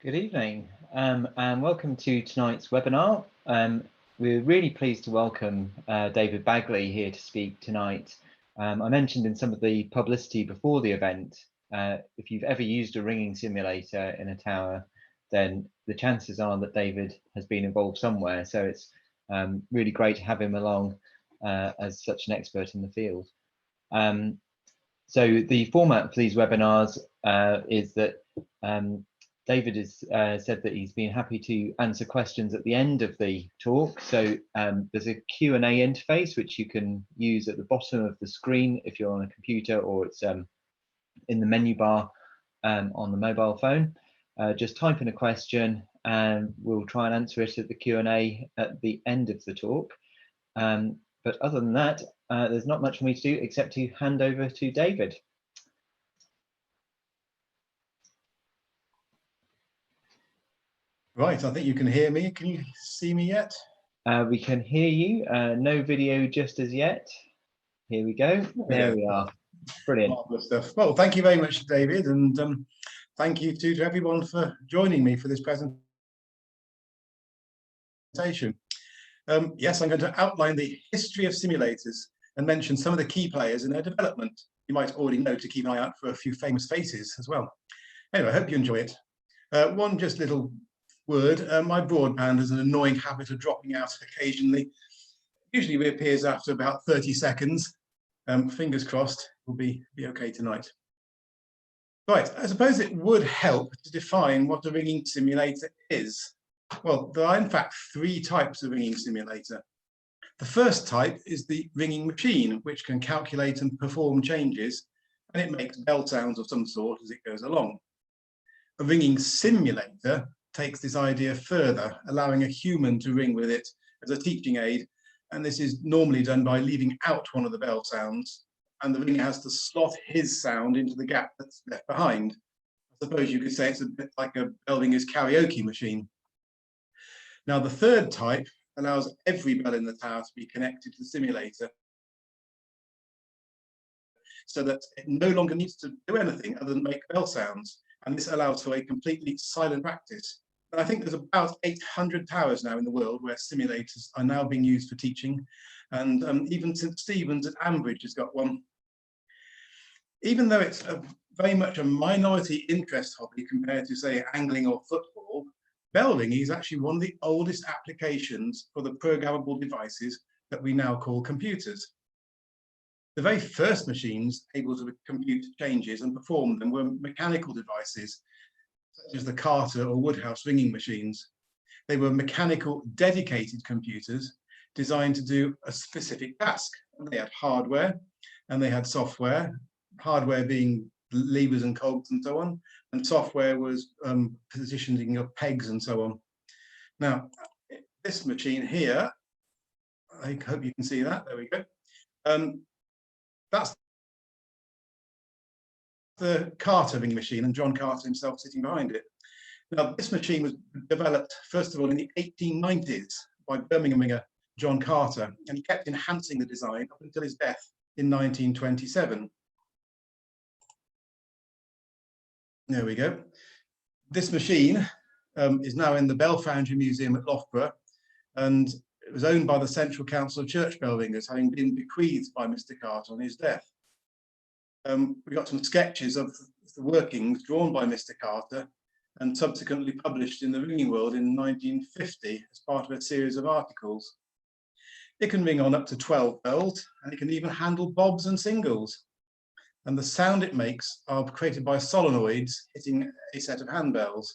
Good evening and welcome to tonight's webinar. We're really pleased to welcome David Bagley here to speak tonight. I mentioned in some of the publicity before the event, if you've ever used a ringing simulator in a tower, then the chances are that David has been involved somewhere. So it's really great to have him along as such an expert in the field. So the format for these webinars is that David has said that he's been happy to answer questions at the end of the talk. So there's a Q&A interface which you can use at the bottom of the screen if you're on a computer, or it's in the menu bar on the mobile phone. Just type in a question and we'll try and answer it at the Q&A at the end of the talk. But other than that, there's not much for me to do except to hand over to David. Right, I think you can hear me. Can you see me yet? We can hear you. No video just as yet. Here we go. There we are. Brilliant. Marvelous stuff. Well, thank you very much, David, and thank you to everyone for joining me for this presentation. Yes, I'm going to outline the history of simulators and mention some of the key players in their development. You might already know to keep an eye out for a few famous faces as well. Anyway, I hope you enjoy it. One just little word, my broadband has an annoying habit of dropping out occasionally. Usually reappears after about 30 seconds. Fingers crossed, we'll be okay tonight. Right, I suppose it would help to define what a ringing simulator is. Well, there are in fact three types of ringing simulator. The first type is the ringing machine, which can calculate and perform changes, and it makes bell sounds of some sort as it goes along. A ringing simulator takes this idea further, allowing a human to ring with it as a teaching aid, and this is normally done by leaving out one of the bell sounds, and the ringer has to slot his sound into the gap that's left behind. I suppose you could say it's a bit like a bell ringer's karaoke machine. Now, the third type allows every bell in the tower to be connected to the simulator, so that it no longer needs to do anything other than make bell sounds, and this allows for a completely silent practice. I think there's about 800 towers now in the world where simulators are now being used for teaching, and even St Stephen's at Ambridge has got one. Even though it's very much a minority interest hobby compared to, say, angling or football, bell ringing is actually one of the oldest applications for the programmable devices that we now call computers. The very first machines able to compute changes and perform them were mechanical devices, such as the Carter or Woodhouse ringing machines. They were mechanical dedicated computers designed to do a specific task. They had hardware and they had software, hardware being levers and cogs and so on, and software was positioning of pegs and so on. Now, this machine here, I hope you can see that, there we go. That's the Carter ringing machine, and John Carter himself sitting behind it. Now, this machine was developed, first of all, in the 1890s by Birmingham ringer John Carter, and he kept enhancing the design up until his death in 1927. There we go. This machine is now in the Bell Foundry Museum at Loughborough, and it was owned by the Central Council of Church Bell Ringers, having been bequeathed by Mr. Carter on his death. We got some sketches of the workings drawn by Mr. Carter and subsequently published in the Ringing World in 1950 as part of a series of articles. It can ring on up to 12 bells, and it can even handle bobs and singles. And the sound it makes are created by solenoids hitting a set of handbells.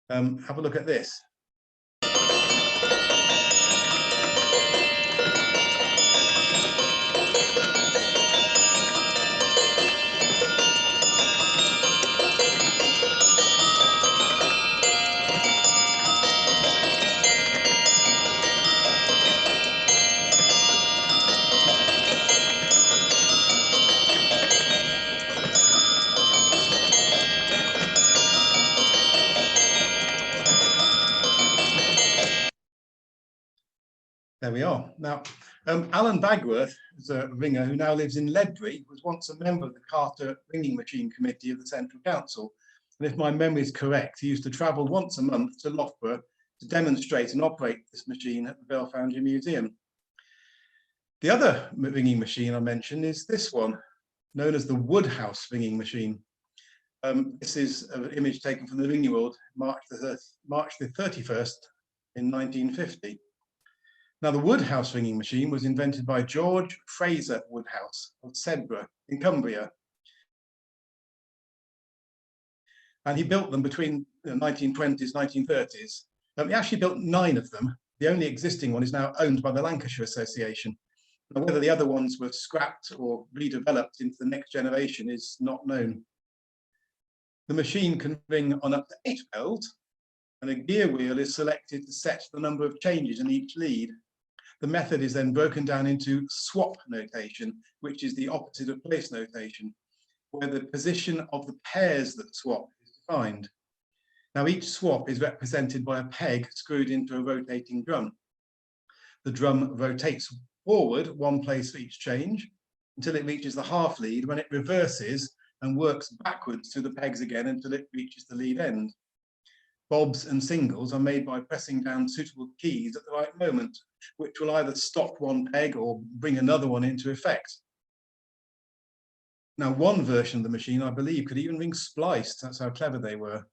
Have a look at this. There we are. Now, Alan Bagworth is a ringer who now lives in Ledbury, was once a member of the Carter Ringing Machine Committee of the Central Council, And if my memory is correct, he used to travel once a month to Loughborough to demonstrate and operate this machine at the Bell Foundry Museum. The other ringing machine I mentioned is this one, known as the Woodhouse ringing machine. This is an image taken from the ringing world, March the 31st in 1950. Now, the Woodhouse ringing machine was invented by George Fraser Woodhouse of Sedbergh in Cumbria. And he built them between the 1920s, 1930s. He actually built 9 of them. The only existing one is now owned by the Lancashire Association. Now, whether the other ones were scrapped or redeveloped into the next generation is not known. The machine can ring on up to 8 bells, and a gear wheel is selected to set the number of changes in each lead. The method is then broken down into swap notation, which is the opposite of place notation, where the position of the pairs that swap is defined. Now, each swap is represented by a peg screwed into a rotating drum. The drum rotates forward 1 place for each change until it reaches the half lead, when it reverses and works backwards through the pegs again until it reaches the lead end. Bobs and singles are made by pressing down suitable keys at the right moment, which will either stop one peg or bring another one into effect. Now, one version of the machine, I believe, could even ring spliced. That's how clever they were.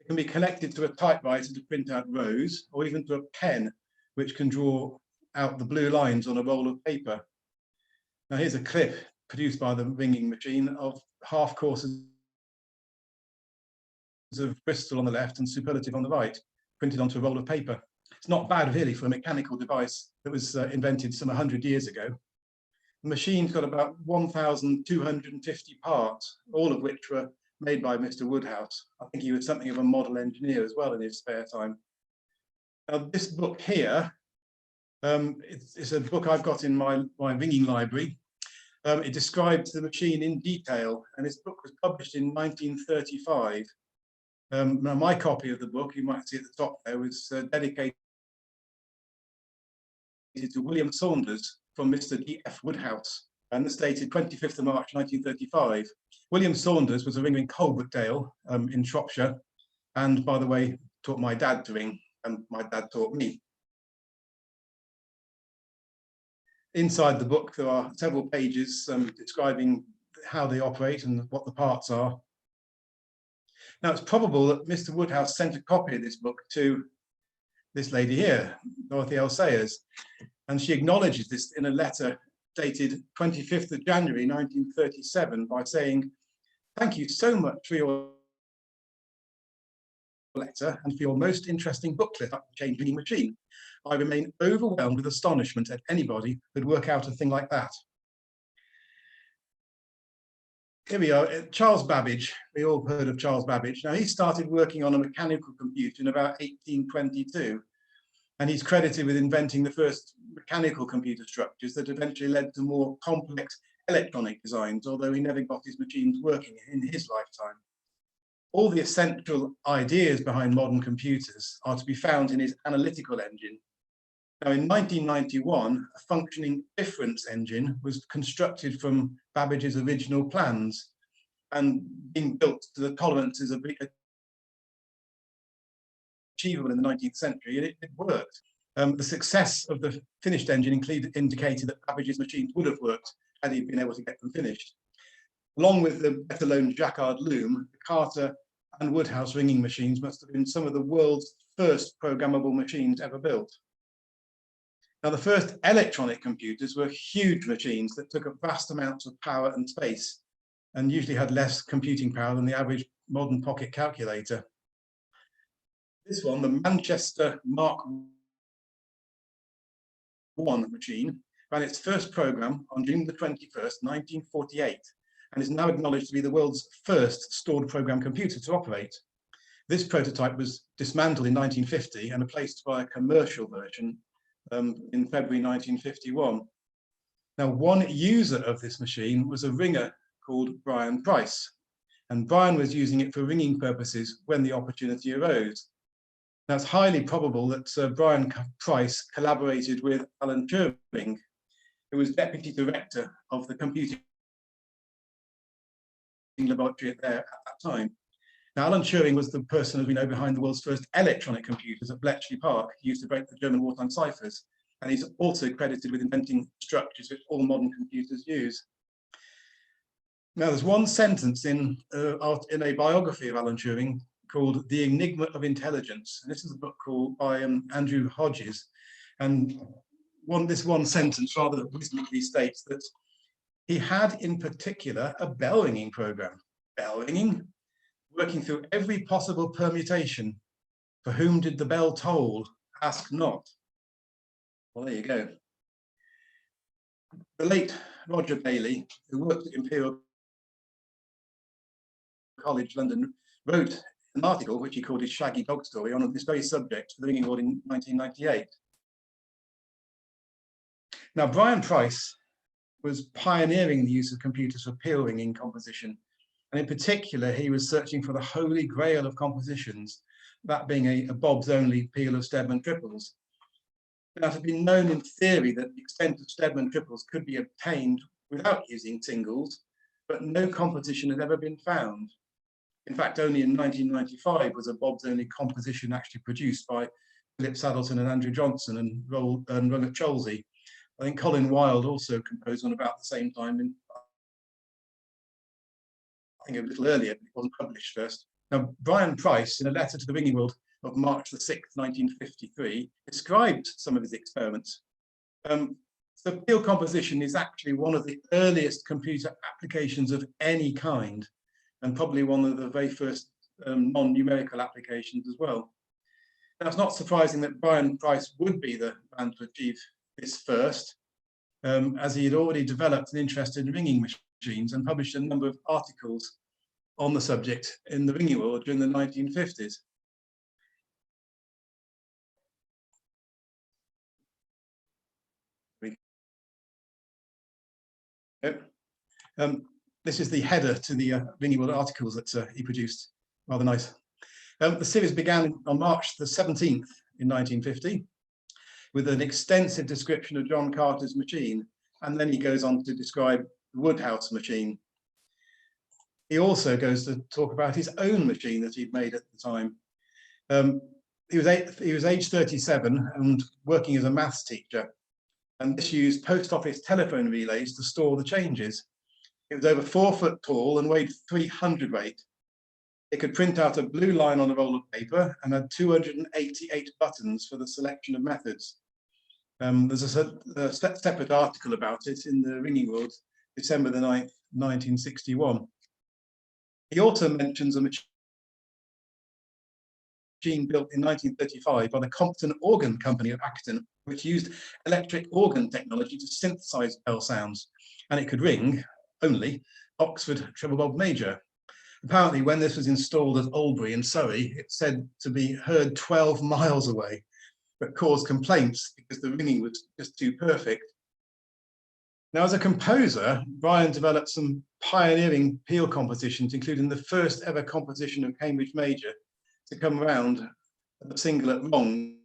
It can be connected to a typewriter to print out rows, or even to a pen, which can draw out the blue lines on a roll of paper. Now, here's a clip produced by the ringing machine of half courses of Bristol on the left and superlative on the right, printed onto a roll of paper. It's not bad, really, for a mechanical device that was invented some 100 years ago. The machine's got about 1,250 parts, all of which were made by Mr. Woodhouse. I think he was something of a model engineer as well in his spare time. Now, this book here, it's a book I've got in my ringing library. It describes the machine in detail, and this book was published in 1935. Now, my copy of the book, you might see at the top there, was dedicated to William Saunders from Mr. D.F. Woodhouse, and it's dated 25th of March 1935. William Saunders was a ringer in Coalbrookdale in Shropshire, and, by the way, taught my dad to ring, and my dad taught me. Inside the book, there are several pages describing how they operate and what the parts are. Now, it's probable that Mr. Woodhouse sent a copy of this book to this lady here, Dorothy L. Sayers, and she acknowledges this in a letter dated 25th of January 1937 by saying, "Thank you so much for your letter and for your most interesting booklet about the change ringing machine. I remain overwhelmed with astonishment at anybody who'd work out a thing like that." Here we are, Charles Babbage. We all heard of Charles Babbage. Now, he started working on a mechanical computer in about 1822, and he's credited with inventing the first mechanical computer structures that eventually led to more complex electronic designs, although he never got his machines working in his lifetime. All the essential ideas behind modern computers are to be found in his analytical engine. Now, in 1991, a functioning difference engine was constructed from Babbage's original plans and being built to the tolerances of achievable in the 19th century, and it worked. The success of the finished engine indicated that Babbage's machines would have worked had he been able to get them finished. Along with the better-known Jacquard loom, the Carter and Woodhouse ringing machines must have been some of the world's first programmable machines ever built. Now, the first electronic computers were huge machines that took up vast amounts of power and space, and usually had less computing power than the average modern pocket calculator. This one, the Manchester Mark I machine, ran its first program on June the 21st, 1948, and is now acknowledged to be the world's first stored program computer to operate. This prototype was dismantled in 1950 and replaced by a commercial version in February 1951. Now, one user of this machine was a ringer called Brian Price, and Brian was using it for ringing purposes when the opportunity arose. Now, it's highly probable that Brian Price collaborated with Alan Turing, who was deputy director of the computing laboratory there at that time. Now, Alan Turing was the person, as we know, behind the world's first electronic computers at Bletchley Park, used to break the German wartime ciphers. And he's also credited with inventing structures which all modern computers use. Now, there's one sentence in a biography of Alan Turing called The Enigma of Intelligence. And this is a book called by Andrew Hodges. And this one sentence rather rhythmically states that he had in particular a bell ringing program. Bell ringing, working through every possible permutation. For whom did the bell toll? Ask not. Well, there you go. The late Roger Bailey, who worked at Imperial College London, wrote an article which he called his Shaggy Dog Story on this very subject for the Ringing Award in 1998. Now, Brian Price was pioneering the use of computers for peal ringing composition. And in particular, he was searching for the holy grail of compositions, that being a Bob's only peal of Stedman triples. Now, it had been known in theory that the extent of Stedman triples could be obtained without using singles, but no composition had ever been found. In fact, only in 1995 was a Bob's only composition actually produced by Philip Saddleton and Andrew Johnson and Roland Cholsey. I think Colin Wilde also composed one about the same time, I think a little earlier, but it wasn't published first. Now, Brian Price, in a letter to the Ringing World of March the 6th, 1953, described some of his experiments. So peal composition is actually one of the earliest computer applications of any kind, and probably one of the very first non-numerical applications as well. Now, it's not surprising that Brian Price would be the man to achieve this first, as he had already developed an interest in ringing machines and published a number of articles on the subject in the ringing world during the 1950s. This is the header to the ringing world articles that he produced. Rather nice. The series began on March the 17th in 1950 with an extensive description of John Carter's machine, and then he goes on to describe the Woodhouse machine. He also goes to talk about his own machine that he'd made at the time. He was age 37 and working as a maths teacher, and this used post office telephone relays to store the changes. It was over 4 foot tall and weighed 300 weight. It could print out a blue line on a roll of paper and had 288 buttons for the selection of methods. There's a separate article about it in the Ringing World, December the 9th, 1961. He also mentions a machine built in 1935 by the Compton Organ Company of Acton, which used electric organ technology to synthesize bell sounds, and it could ring only Oxford treble bob major. Apparently, when this was installed at Albury in Surrey, it's said to be heard 12 miles away, but caused complaints because the ringing was just too perfect. Now, as a composer, Brian developed some pioneering peal compositions, including the first ever composition of Cambridge Major to come around at the single at wrong.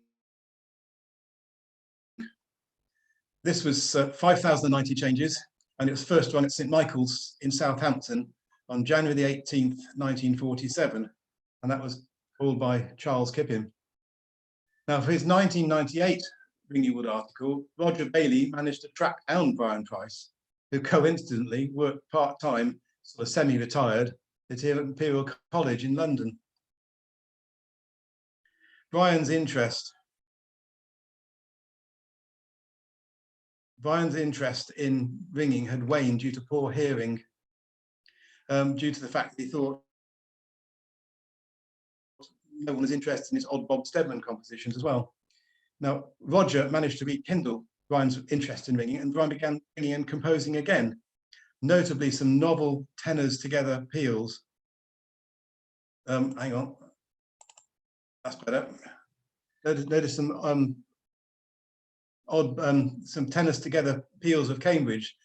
This was 5,090 changes, and it was first run at St Michael's in Southampton on January the 18th, 1947, and that was called by Charles Kippin. Now, for his 1998 Ringing Wood article, Roger Bailey managed to track down Brian Price, who coincidentally worked part-time, sort of semi-retired, at Imperial College in London. Brian's interest in ringing had waned due to poor hearing, due to the fact that he thought no one was interested in his odd Bob Stedman compositions as well. Now, Roger managed to rekindle Brian's interest in ringing, and Brian began ringing and composing again, notably some novel tenors together peals. Hang on, that's better. Notice some some tenors together peals of Cambridge.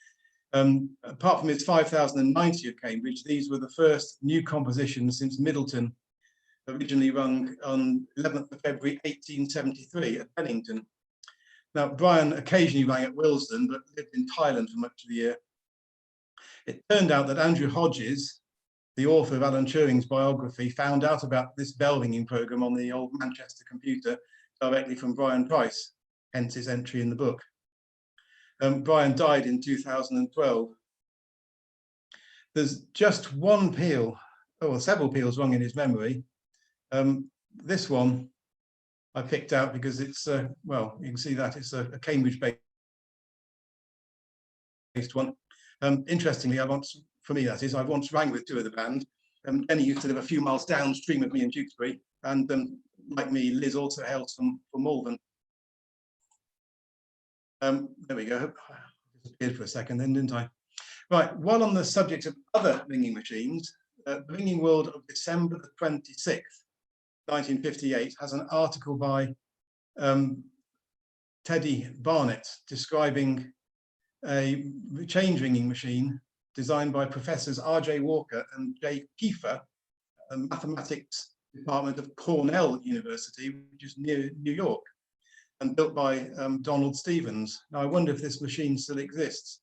Apart from his 5,090 of Cambridge, these were the first new compositions since Middleton, originally rung on 11th of February 1873 at Bennington. Now, Brian occasionally rang at Willesden, but lived in Thailand for much of the year. It turned out that Andrew Hodges the author of Alan Turing's biography, found out about this bell ringing program on the old Manchester computer directly from Brian Price, hence his entry in the book. Brian died in 2012. There's just one peel, or several peels wrong in his memory. This one I picked out because it's, well, you can see that it's a Cambridge-based one. Interestingly, for me that is, I once rang with two of the band. Jenny used to live a few miles downstream of me in Tewkesbury, and like me, Liz also hails from Malvern. There we go. I disappeared for a second then, didn't I? Right, while on the subject of other ringing machines, the Ringing World of December the 26th, 1958, has an article by Teddy Barnett describing a change ringing machine designed by Professors R.J. Walker and J. Kiefer, the mathematics department of Cornell University, which is near New York, and built by Donald Stevens. Now, I wonder if this machine still exists.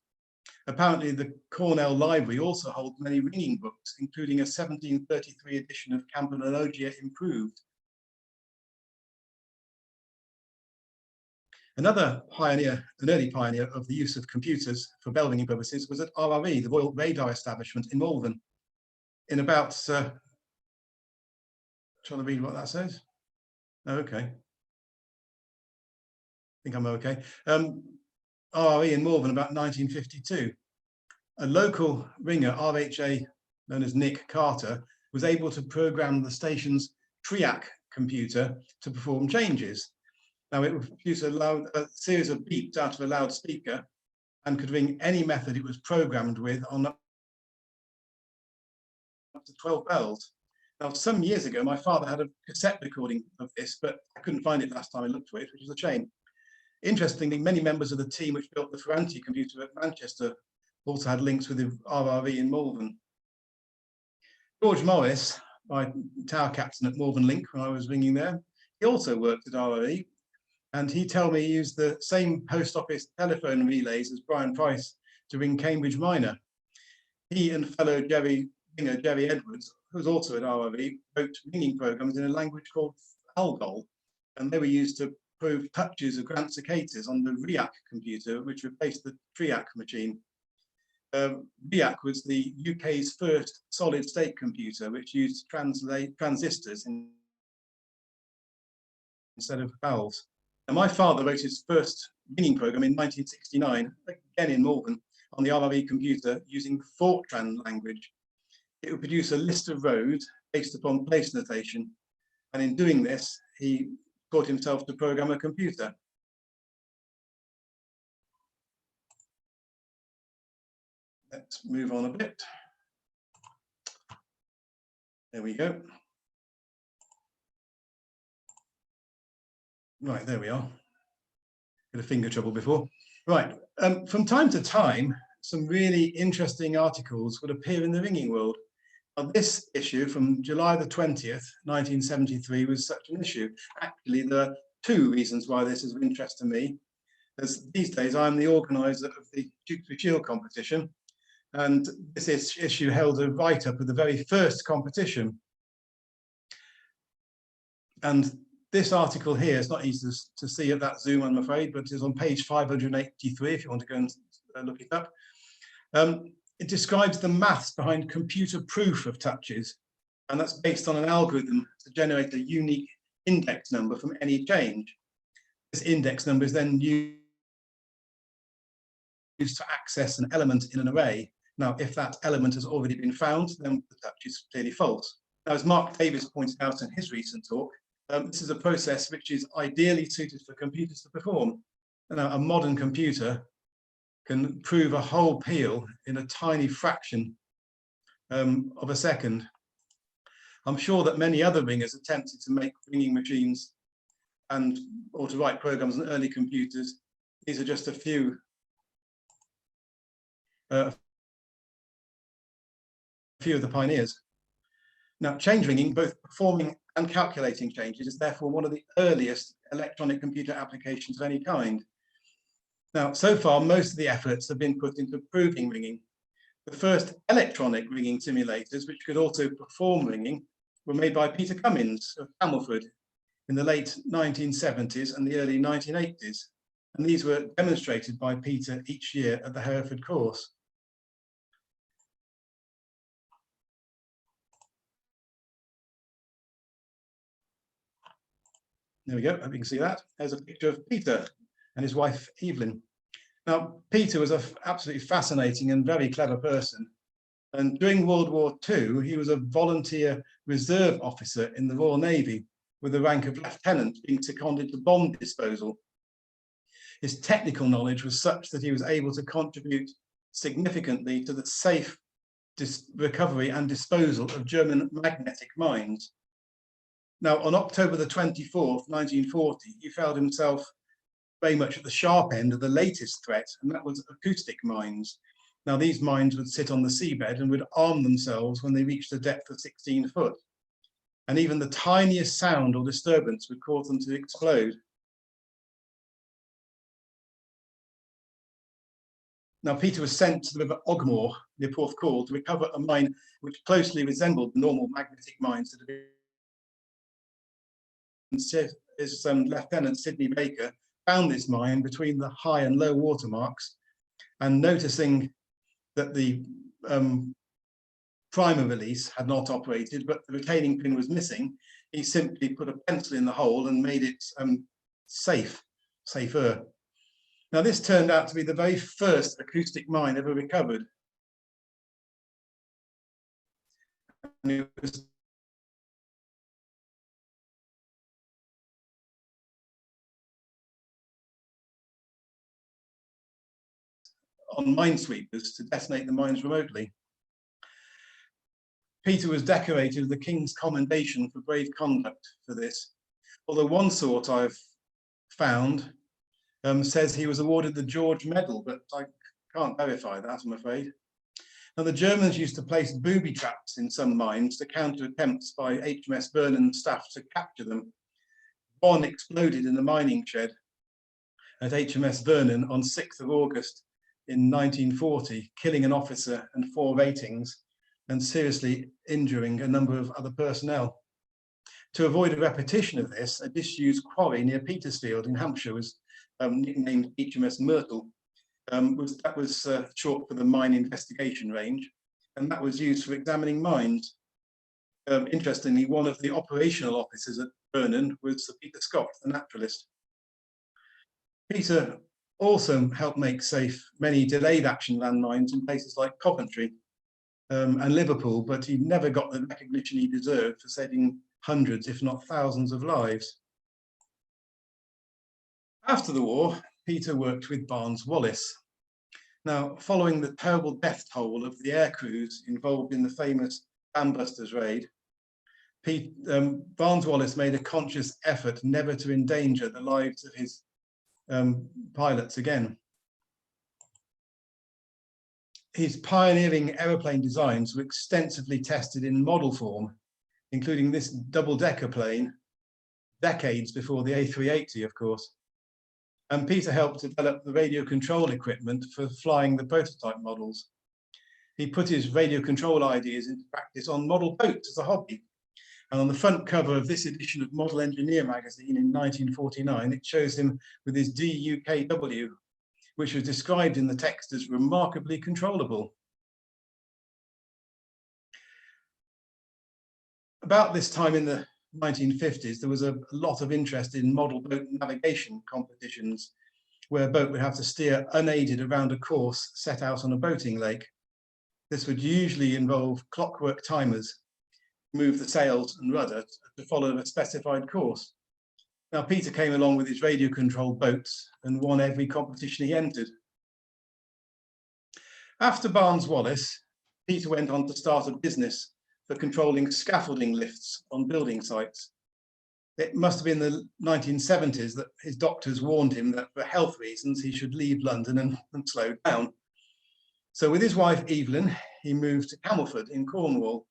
Apparently, the Cornell Library also holds many ringing books, including a 1733 edition of Campbell-Ogier Improved. Another pioneer, an early pioneer of the use of computers for bell ringing purposes, was at RRE, the Royal Radar Establishment in Malvern, in about, trying to read what that says. Oh, okay. I think I'm okay. RRE in Malvern about 1952. A local ringer, RHA, known as Nick Carter, was able to program the station's TRIAC computer to perform changes. Now, it would produce a series of beeps out of a loudspeaker and could ring any method it was programmed with on up to 12 bells. Now, some years ago, my father had a cassette recording of this, but I couldn't find it last time I looked for it, which is a shame. Interestingly, many members of the team which built the Ferranti computer at Manchester also had links with the RRE in Malvern. George Morris, my tower captain at Malvern Link when I was ringing there, he also worked at RRE, and he told me he used the same post office telephone relays as Brian Price to ring Cambridge Minor. He and fellow Jerry Edwards, who was also at RRE, wrote ringing programs in a language called Algol, and they were used to prove touches of Grant cicatas on the RIAC computer, which replaced the TRIAC machine. RIAC was the UK's first solid-state computer, which used transistors instead of valves. And my father wrote his first ringing program in 1969, again in Malvern, on the RRE computer using Fortran language. It would produce a list of roads based upon place notation, and in doing this, he taught himself to program a computer. Let's move on a bit. There we go. Right, there we are. Bit of finger trouble before. Right, from time to time, some really interesting articles would appear in the ringing world. Now, this issue from July the 20th, 1973 was such an issue. Actually, there are two reasons why this is of interest to me. As these days, I'm the organizer of the Tewkesbury Shield competition, and this issue held a write-up of the very first competition. And this article here is not easy to see at that Zoom, I'm afraid, but it's on page 583 if you want to go and look it up. It describes the maths behind computer proof of touches, and that's based on an algorithm to generate a unique index number from any change. This index number is then used to access an element in an array. Now, if that element has already been found, then the touch is clearly false. Now, as Mark Davis pointed out in his recent talk, this is a process which is ideally suited for computers to perform. Now, a modern computer can prove a whole peal in a tiny fraction of a second. I'm sure that many other ringers attempted to make ringing machines or to write programs on early computers. These are just a few of the pioneers. Now, change ringing, both performing and calculating changes, is therefore one of the earliest electronic computer applications of any kind. Now, so far, most of the efforts have been put into proving ringing, The first electronic ringing simulators, which could also perform ringing, were made by Peter Cummins of Camelford in the late 1970s and the early 1980s. And these were demonstrated by Peter each year at the Hereford course. There we go, hope you can see that. There's a picture of Peter and his wife, Evelyn. Now, Peter was an absolutely fascinating and very clever person. And during World War II, he was a volunteer reserve officer in the Royal Navy with the rank of lieutenant, being seconded to bomb disposal. His technical knowledge was such that he was able to contribute significantly to the safe recovery and disposal of German magnetic mines. Now, on October the 24th, 1940, he found himself very much at the sharp end of the latest threat, and that was acoustic mines. Now, these mines would sit on the seabed and would arm themselves when they reached a depth of 16 foot. And even the tiniest sound or disturbance would cause them to explode. Now, Peter was sent to the River Ogmore near Porthcawl to recover a mine which closely resembled the normal magnetic mines that had been. His Lieutenant Sidney Baker found this mine between the high and low water marks, and noticing that the primer release had not operated, but the retaining pin was missing, he simply put a pencil in the hole and made it safer. Now, this turned out to be the very first acoustic mine ever recovered. And it was on minesweepers to detonate the mines remotely. Peter was decorated with the King's Commendation for brave conduct for this, although one sort I've found says he was awarded the George Medal, but I can't verify that, I'm afraid. Now, the Germans used to place booby traps in some mines to counter attempts by HMS Vernon staff to capture them. One exploded in a mining shed at HMS Vernon on 6th of August in 1940, killing an officer and 4 ratings and seriously injuring a number of other personnel. To avoid a repetition of this, a disused quarry near Petersfield in Hampshire was nicknamed HMS Myrtle. That was short for the Mine Investigation Range, and that was used for examining mines. Interestingly, one of the operational officers at Vernon was Sir Peter Scott, the naturalist. Peter also helped make safe many delayed action landmines in places like Coventry and Liverpool, but he never got the recognition he deserved for saving hundreds, if not thousands, of lives. After the war, Peter worked with Barnes-Wallis. Now, following the terrible death toll of the air crews involved in the famous Dambusters raid, Barnes-Wallis made a conscious effort never to endanger the lives of his pilots again. His pioneering aeroplane designs were extensively tested in model form, including this double-decker plane, decades before the A380, of course. And Peter helped develop the radio control equipment for flying the prototype models. He put his radio control ideas into practice on model boats as a hobby. And on the front cover of this edition of Model Engineer magazine in 1949, it shows him with his DUKW, which was described in the text as remarkably controllable. About this time in the 1950s, there was a lot of interest in model boat navigation competitions, where a boat would have to steer unaided around a course set out on a boating lake. This would usually involve clockwork timers, move the sails and rudder to follow a specified course. Now, Peter came along with his radio-controlled boats and won every competition he entered. After Barnes-Wallis, Peter went on to start a business for controlling scaffolding lifts on building sites. It must have been the 1970s that his doctors warned him that for health reasons he should leave London and slow down. So with his wife Evelyn, he moved to Camelford in Cornwall.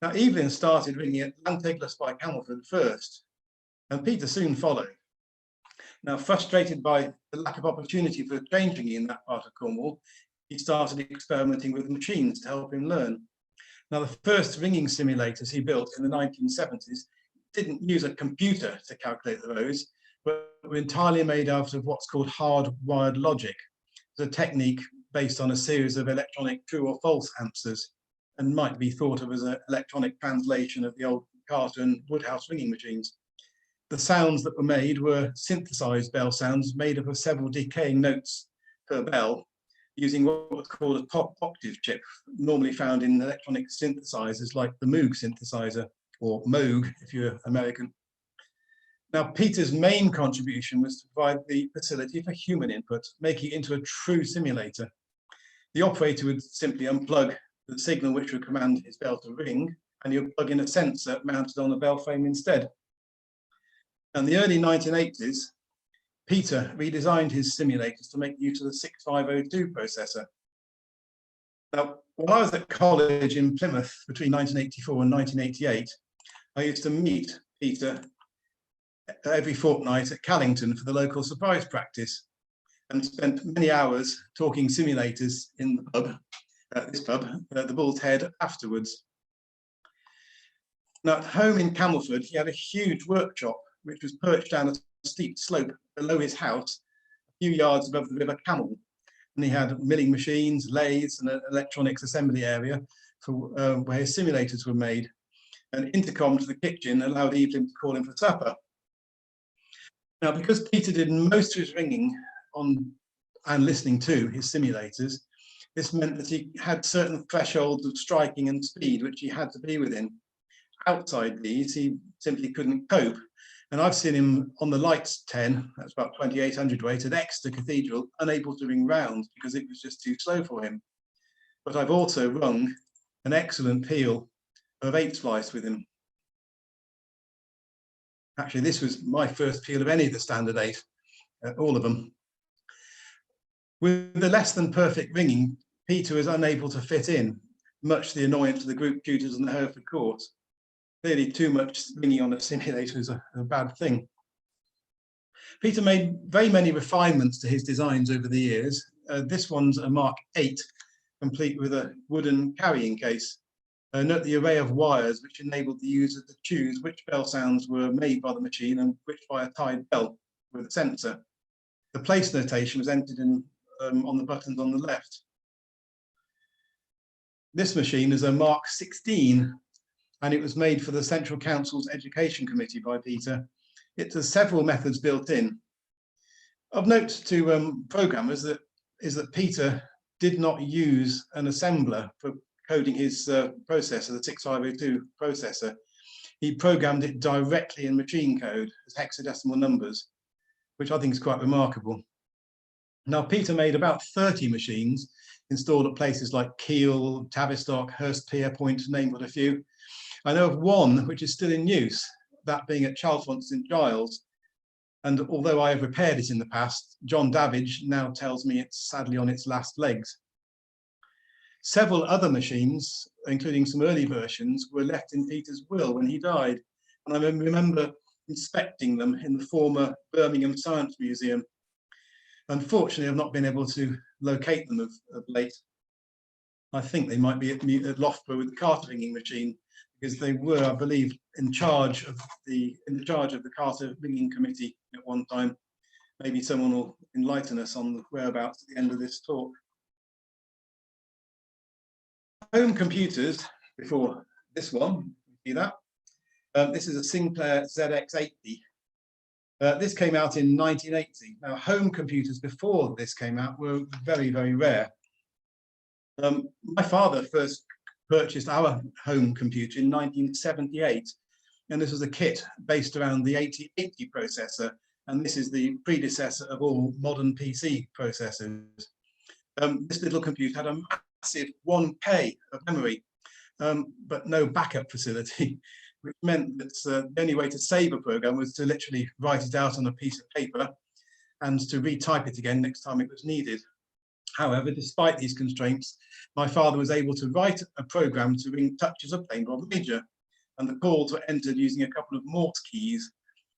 Now, Evelyn started ringing at Llanteiglas by Camelford first, and Peter soon followed. Now, frustrated by the lack of opportunity for train ringing in that part of Cornwall, he started experimenting with machines to help him learn. Now, the first ringing simulators he built in the 1970s didn't use a computer to calculate the rows, but were entirely made out of what's called hardwired logic. It's a technique based on a series of electronic true or false answers, and might be thought of as an electronic translation of the old Carter and Woodhouse ringing machines. The sounds that were made were synthesized bell sounds made up of several decaying notes per bell, using what was called a top octave chip, normally found in electronic synthesizers like the Moog synthesizer, or Moog if you're American. Now, Peter's main contribution was to provide the facility for human input, making it into a true simulator. The operator would simply unplug the signal which would command his bell to ring, and you would plug in a sensor mounted on the bell frame instead. In the early 1980s, Peter redesigned his simulators to make use of the 6502 processor. Now, while I was at college in Plymouth between 1984 and 1988, I used to meet Peter every fortnight at Callington for the local surprise practice, and spent many hours talking simulators in the pub, this pub, the Bull's Head, afterwards. Now, at home in Camelford, he had a huge workshop which was perched down a steep slope below his house, a few yards above the River Camel. And he had milling machines, lathes, and an electronics assembly area for where his simulators were made. An intercom to the kitchen allowed Evelyn to call him for supper. Now, because Peter did most of his ringing on and listening to his simulators, this meant that he had certain thresholds of striking and speed which he had to be within. Outside these, he simply couldn't cope. And I've seen him on the Lights 10, that's about 2800 weight, at Exeter Cathedral, unable to ring round because it was just too slow for him. But I've also rung an excellent peal of 8 splice with him. Actually, this was my first peal of any of the standard 8, all of them. With the less than perfect ringing, Peter was unable to fit in, much to the annoyance of the group tutors and the Hereford court. Clearly, too much ringing on a simulator is a bad thing. Peter made very many refinements to his designs over the years. This one's a Mark 8, complete with a wooden carrying case. Note the array of wires which enabled the user to choose which bell sounds were made by the machine and which by a tied bell with a sensor. The place notation was entered in on the buttons on the left. This machine is a Mark 16, and it was made for the Central Council's Education Committee by Peter. It has several methods built in. Of note to programmers is that Peter did not use an assembler for coding his processor, the 6502 processor. He programmed it directly in machine code as hexadecimal numbers, which I think is quite remarkable. Now, Peter made about 30 machines installed at places like Keele, Tavistock, Hurstpierpoint, to name but a few. I know of one which is still in use, that being at Chalfont St Giles. And although I have repaired it in the past, John Davidge now tells me it's sadly on its last legs. Several other machines, including some early versions, were left in Peter's will when he died. And I remember inspecting them in the former Birmingham Science Museum. Unfortunately, I've not been able to locate them of late. I think they might be at Loughborough with the Carter ringing machine, because they were, I believe, in charge of the Carter ringing committee at one time. Maybe someone will enlighten us on the whereabouts at the end of this talk. Home computers, before this one, you see that? This is a Sinclair ZX80. This came out in 1980. Now, home computers before this came out were very, very rare. My father first purchased our home computer in 1978, and this was a kit based around the 8080 processor, and this is the predecessor of all modern PC processors. This little computer had a massive 1K of memory, but no backup facility, which meant that the only way to save a program was to literally write it out on a piece of paper and to retype it again next time it was needed. However, despite these constraints, my father was able to write a program to ring touches of plain Bob major, and the calls were entered using a couple of Morse keys,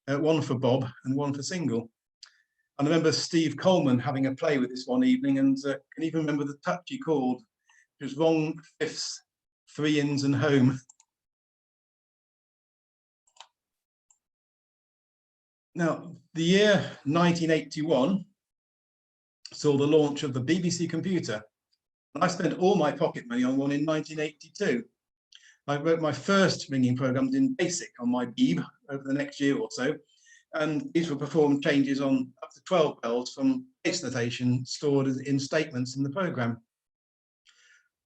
one for Bob and one for single. I remember Steve Coleman having a play with this one evening, and can even remember the touch he called. It was wrong fifths, 3 ins and home. Now, the year 1981 saw the launch of the BBC computer. I spent all my pocket money on one in 1982. I wrote my first ringing programs in BASIC on my Beeb over the next year or so, and these will perform changes on up to 12 bells from base notation stored in statements in the program.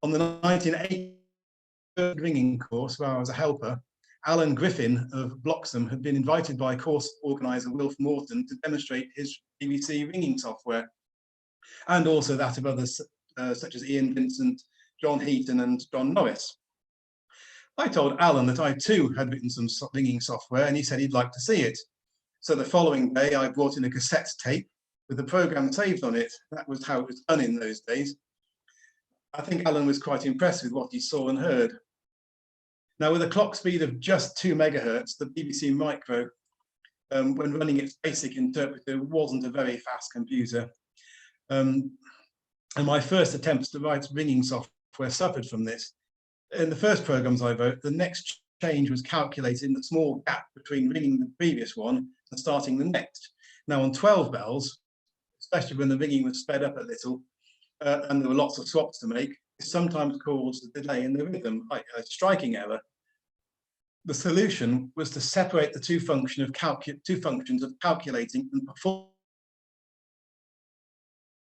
On the 1980 ringing course, where I was a helper, Alan Griffin of Bloxham had been invited by course organizer Wilf Morton to demonstrate his BBC ringing software, and also that of others such as Ian Vincent, John Heaton and John Norris. I told Alan that I too had written some ringing software, and he said he'd like to see it. So the following day I brought in a cassette tape with the program saved on it. That was how it was done in those days. I think Alan was quite impressed with what he saw and heard. Now, with a clock speed of just 2 megahertz, the BBC Micro, when running its basic interpreter, wasn't a very fast computer. And my first attempts to write ringing software suffered from this. In the first programs I wrote, the next change was calculated in the small gap between ringing the previous one and starting the next. Now, on 12 bells, especially when the ringing was sped up a little, and there were lots of swaps to make, it sometimes caused a delay in the rhythm, like a striking error. The solution was to separate the two functions of calculating and performing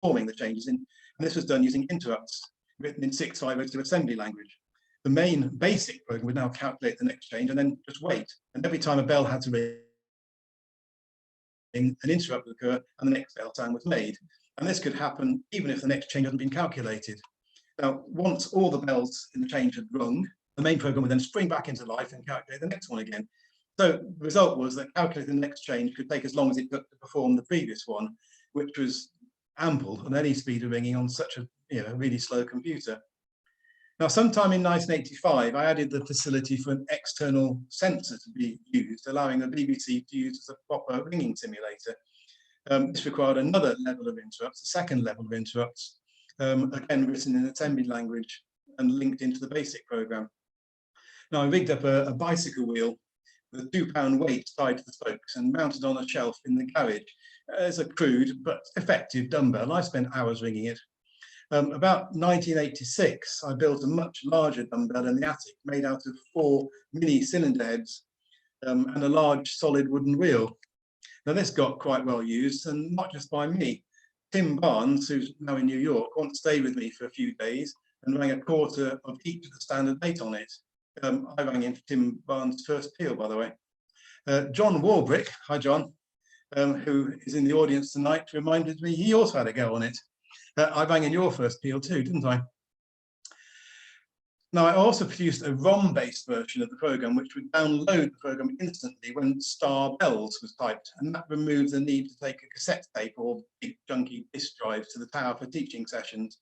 the changes in, and this was done using interrupts written in 6.502 assembly language. The main basic program would now calculate the next change and then just wait. And every time a bell had to ring, an interrupt would occur and the next bell sound was made. And this could happen even if the next change hadn't been calculated. Now, once all the bells in the change had rung, the main program would then spring back into life and calculate the next one again. So the result was that calculating the next change could take as long as it took to perform the previous one, which was ample on any speed of ringing on such a really slow computer. Now, sometime in 1985, I added the facility for an external sensor to be used, allowing the BBC to use as a proper ringing simulator. This required another level of interrupts, a second level of interrupts, again written in assembly language and linked into the basic program. Now, I rigged up a bicycle wheel with a 2-pound weight tied to the spokes and mounted on a shelf in the garage as a crude but effective dumbbell. I spent hours ringing it. About 1986, I built a much larger dumbbell in the attic made out of 4 mini cylinder heads and a large solid wooden wheel. Now, this got quite well used, and not just by me. Tim Barnes, who's now in New York, wanted to stay with me for a few days and rang a quarter of each of the standard 8 on it. I rang in for Tim Barnes' first peal, by the way. John Warbrick, hi John, who is in the audience tonight, reminded me he also had a go on it. I rang in your first peal too, didn't I? Now, I also produced a ROM-based version of the program, which would download the program instantly when star bells was typed, and that removed the need to take a cassette tape or big junky disk drives to the tower for teaching sessions.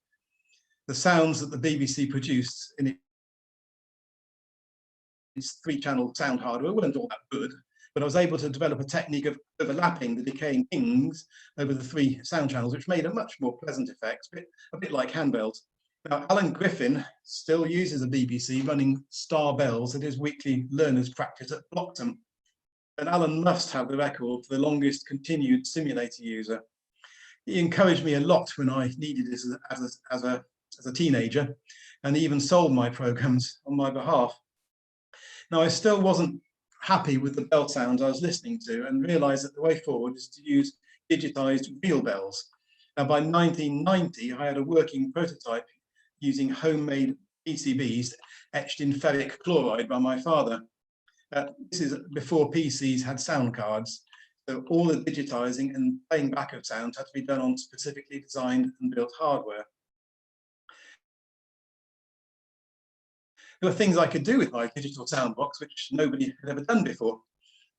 The sounds that the BBC produced in its 3-channel sound hardware weren't all that good, but I was able to develop a technique of overlapping the decaying pings over the 3 sound channels, which made a much more pleasant effect, a bit like handbells. Now, Alan Griffin still uses the BBC running star bells at his weekly learners practice at Bloxham. And Alan must have the record for the longest continued simulator user. He encouraged me a lot when I needed it as a teenager, and he even sold my programs on my behalf. Now, I still wasn't happy with the bell sounds I was listening to and realized that the way forward is to use digitized real bells. Now, by 1990, I had a working prototype using homemade PCBs etched in ferric chloride by my father. This is before PCs had sound cards, so all the digitizing and playing back of sounds had to be done on specifically designed and built hardware. There were things I could do with my digital sound box which nobody had ever done before.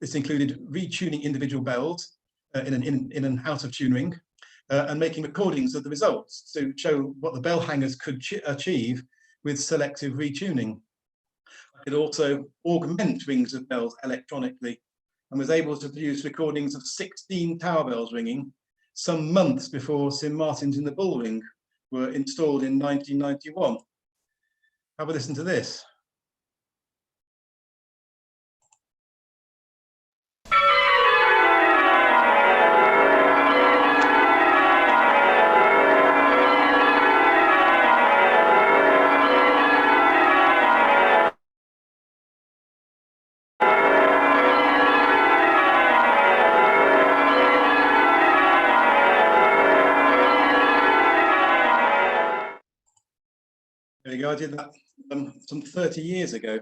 This included retuning individual bells in and out of tune ring, and making recordings of the results to show what the bell hangers could achieve with selective retuning. I could also augment rings of bells electronically and was able to produce recordings of 16 tower bells ringing some months before St Martin's in the Bullring were installed in 1991. Have a listen to this. There you go, I did that some 30 years ago.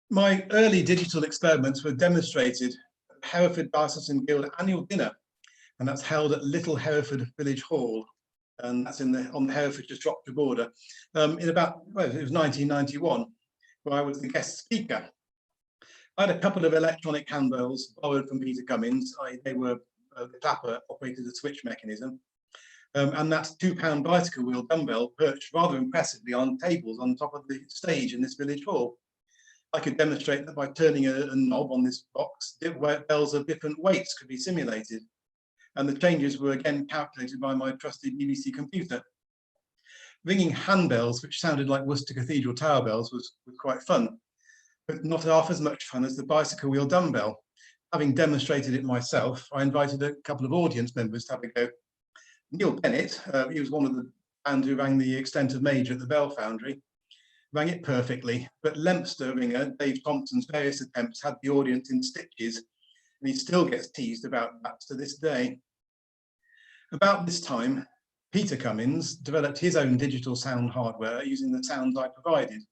My early digital experiments were demonstrated at the Hereford Diocesan Guild annual dinner, and that's held at Little Hereford Village Hall, and that's on the Herefordshire-Shropshire border, in about, well, it was 1991, where I was the guest speaker. I had a couple of electronic handbells borrowed from Peter Cummins. They were the clapper operated a switch mechanism. And that £2 bicycle wheel dumbbell perched rather impressively on tables on top of the stage in this village hall. I could demonstrate that by turning a knob on this box, bells of different weights could be simulated. And the changes were again calculated by my trusty BBC computer. Ringing handbells, which sounded like Worcester Cathedral tower bells, was quite fun, but not half as much fun as the bicycle wheel dumbbell. Having demonstrated it myself, I invited a couple of audience members to have a go. Neil Bennett, he was one of the band who rang the extent of major at the Bell Foundry, rang it perfectly, but Leinster ringer Dave Thompson's various attempts had the audience in stitches, and he still gets teased about that to this day. About this time, Peter Cummins developed his own digital sound hardware using the sounds I provided.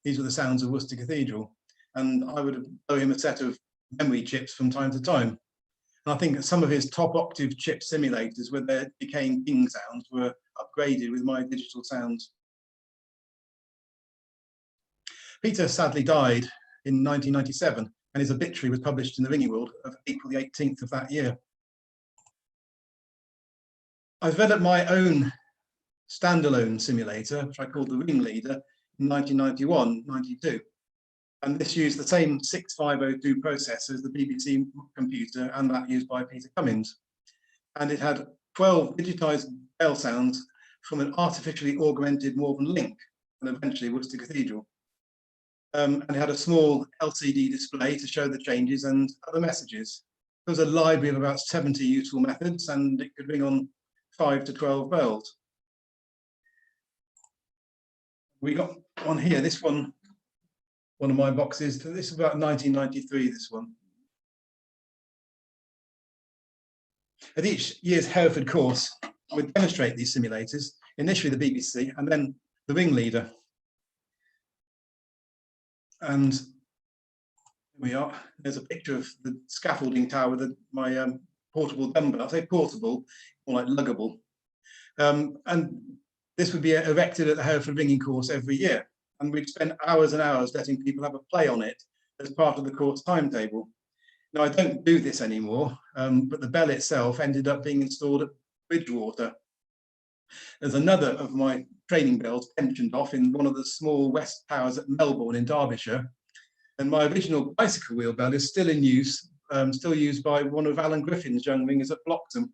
These were the sounds of Worcester Cathedral, and I would blow him a set of memory chips from time to time. And I think some of his top octave chip simulators, where they became ding sounds, were upgraded with my digital sounds. Peter sadly died in 1997, and his obituary was published in the Ringing World of April the 18th of that year. I developed my own standalone simulator, which I called the Ringleader, in 1991-92. And this used the same 6502 processor as the BBC computer and that used by Peter Cummins. And it had 12 digitized bell sounds from an artificially augmented Morven Link and eventually Worcester Cathedral. And it had a small LCD display to show the changes and other messages. There was a library of about 70 useful methods, and it could ring on 5 to 12 bells. We got one here, this one of my boxes. This is about 1993, this one. At each year's Hereford course, I would demonstrate these simulators, initially the BBC and then the Ringleader. And here we are. There's a picture of the scaffolding tower with my portable dumbbell. I say portable, more like luggable. And this would be erected at the Hereford Ringing course every year. And we'd spend hours and hours letting people have a play on it as part of the course timetable. Now, I don't do this anymore, but the bell itself ended up being installed at Bridgewater. There's another of my training bells pensioned off in one of the small West Towers at Melbourne in Derbyshire. And my original bicycle wheel bell is still in use, still used by one of Alan Griffin's young ringers at Bloxham.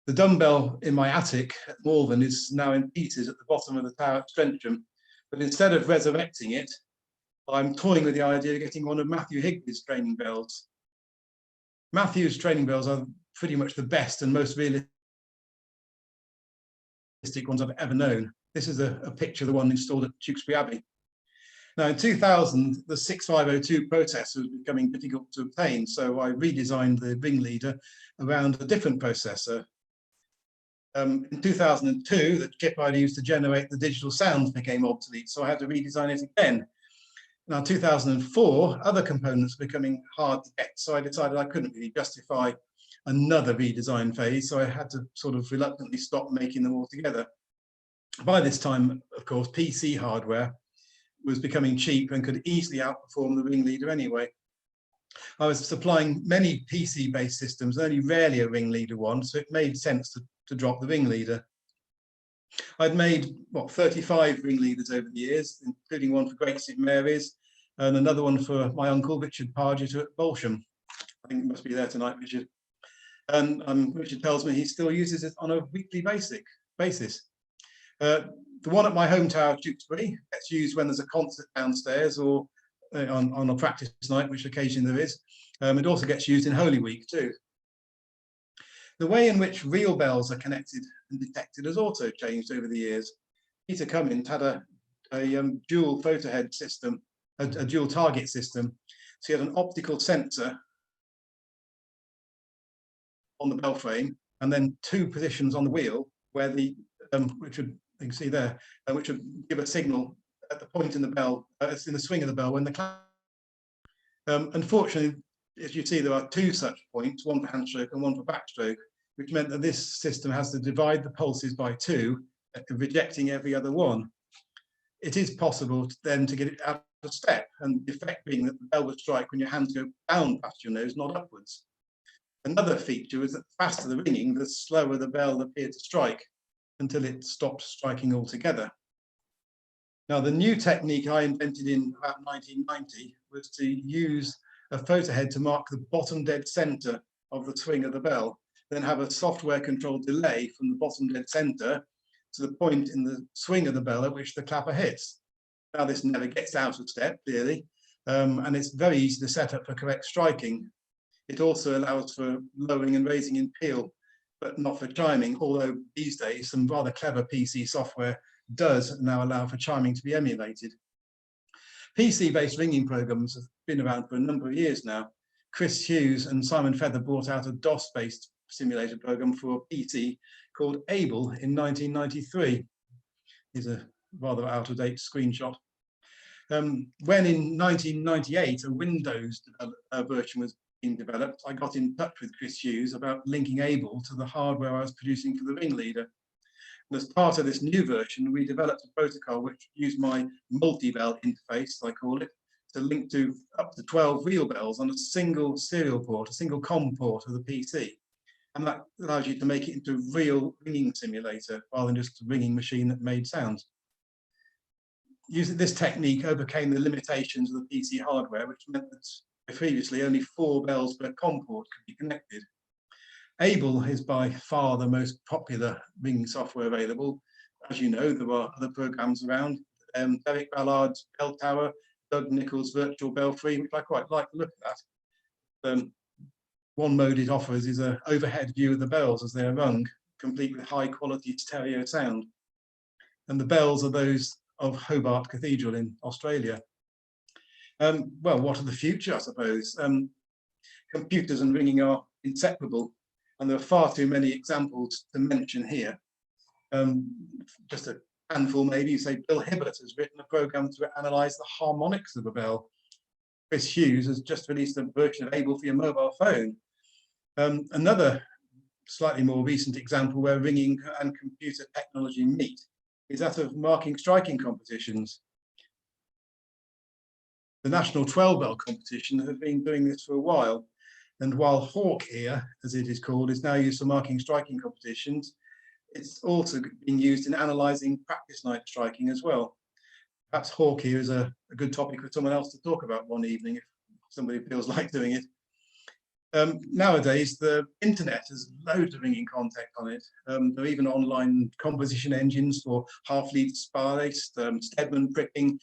The dumbbell in my attic at Malvern is now in pieces at the bottom of the tower at Strensham. But instead of resurrecting it, I'm toying with the idea of getting one of Matthew Higbie's training bells. Matthew's training bells are pretty much the best and most realistic ones I've ever known. This is a picture of the one installed at Tewkesbury Abbey. Now in 2000, the 6502 processor was becoming difficult to obtain, so I redesigned the Ringleader around a different processor. In 2002, the chip I'd used to generate the digital sounds became obsolete, so I had to redesign it again. Now, 2004, other components were becoming hard to get, so I decided I couldn't really justify another redesign phase, so I had to sort of reluctantly stop making them altogether. By this time, of course, PC hardware was becoming cheap and could easily outperform the Ringleader anyway. I was supplying many PC-based systems, only rarely a Ringleader one, so it made sense to drop the Ringleader. I'd made, what, 35 Ringleaders over the years, including one for Great St Mary's and another one for my uncle, Richard Pargeter at Bolsham. I think it must be there tonight, Richard. And Richard tells me he still uses it on a weekly basis. The one at my home tower, Tewkesbury, gets used when there's a concert downstairs or on a practice night, which occasionally there is. It also gets used in Holy Week too. The way in which real bells are connected and detected has also changed over the years. Peter Cummins had a dual photo head system, a dual target system. So he had an optical sensor on the bell frame, and then 2 positions on the wheel where the which would, you can see there, which would give a signal at the point in the bell, in the swing of the bell when the clap. Unfortunately, as you see, there are 2 such points, one for handstroke and one for backstroke, which meant that this system has to divide the pulses by 2, rejecting every other one. It is possible then to get it out of step, and the effect being that the bell would strike when your hands go down past your nose, not upwards. Another feature is that the faster the ringing, the slower the bell appeared to strike until it stopped striking altogether. Now, the new technique I invented in about 1990 was to use a photo head to mark the bottom dead center of the swing of the bell, then have a software controlled delay from the bottom dead center to the point in the swing of the bell at which the clapper hits. Now, this never gets out of step, clearly, and it's very easy to set up for correct striking. It also allows for lowering and raising in peal, but not for chiming, although these days some rather clever PC software does now allow for chiming to be emulated. PC-based ringing programs have been around for a number of years now. Chris Hughes and Simon Feather brought out a DOS-based simulator program for a PC called Able in 1993. Here's a rather out-of-date screenshot. When in 1998 a Windows version was being developed, I got in touch with Chris Hughes about linking Able to the hardware I was producing for the Ringleader. And as part of this new version, we developed a protocol which used my multi-bell interface, I call it, to link to up to 12 real bells on a single serial port, a single COM port of the PC. And that allows you to make it into a real ringing simulator rather than just a ringing machine that made sounds. Using this technique overcame the limitations of the PC hardware, which meant that previously only 4 bells per COM port could be connected. Able is by far the most popular ringing software available. As you know, there are other programs around. Derek Ballard's Bell Tower, Doug Nichols' Virtual Belfry, which I quite like to look at. One mode it offers is an overhead view of the bells as they are rung, complete with high quality stereo sound. And the bells are those of Hobart Cathedral in Australia. Well, what of the future, I suppose? Computers and ringing are inseparable, and there are far too many examples to mention here. Just a handful, maybe. Say Bill Hibbert has written a program to analyze the harmonics of a bell. Chris Hughes has just released a version of Able for your mobile phone. Another slightly more recent example where ringing and computer technology meet is that of marking striking competitions. The National 12-Bell competition has been doing this for a while, and while Hawk ear, as it is called, is now used for marking striking competitions, it's also being used in analysing practice night striking as well. Perhaps Hawk ear is a good topic for someone else to talk about one evening if somebody feels like doing it. Nowadays, the internet has loads of ringing content on it. There are even online composition engines for half-lead space, Stedman pricking.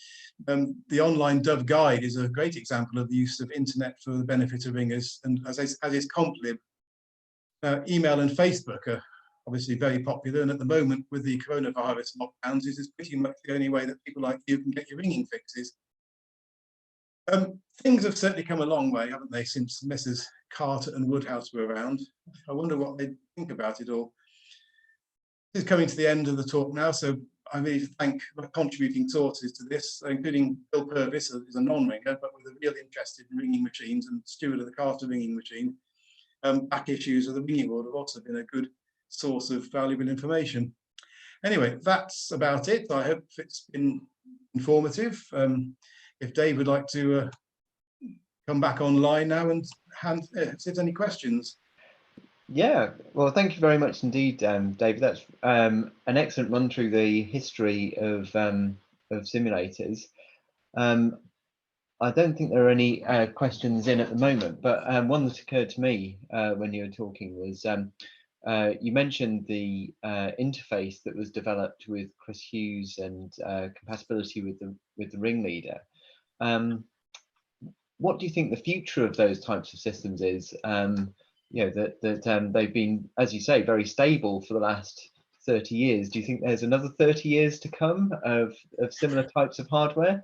The online Dove Guide is a great example of the use of internet for the benefit of ringers, and as is CompLib. Email and Facebook are obviously very popular, and at the moment with the coronavirus lockdowns, this is pretty much the only way that people like you can get your ringing fixes. Things have certainly come a long way, haven't they, since Messrs. Carter and Woodhouse were around. I wonder what they think about it all. This is coming to the end of the talk now, so I really thank my contributing sources to this, including Bill Purvis, who's a non-ringer, but with a real interest in ringing machines, and steward of the Carter ringing machine. Back issues of the Ringing World have also been a good source of valuable information. Anyway, that's about it. I hope it's been informative. If Dave would like to come back online now and see if there's any questions. Yeah, well, thank you very much indeed, David. That's an excellent run through the history of simulators. I don't think there are any questions in at the moment, but one that occurred to me when you were talking was you mentioned the interface that was developed with Chris Hughes and compatibility with the ringleader. What do you think the future of those types of systems is? You know, that they've been, as you say, very stable for the last 30 years. Do you think there's another 30 years to come of similar types of hardware?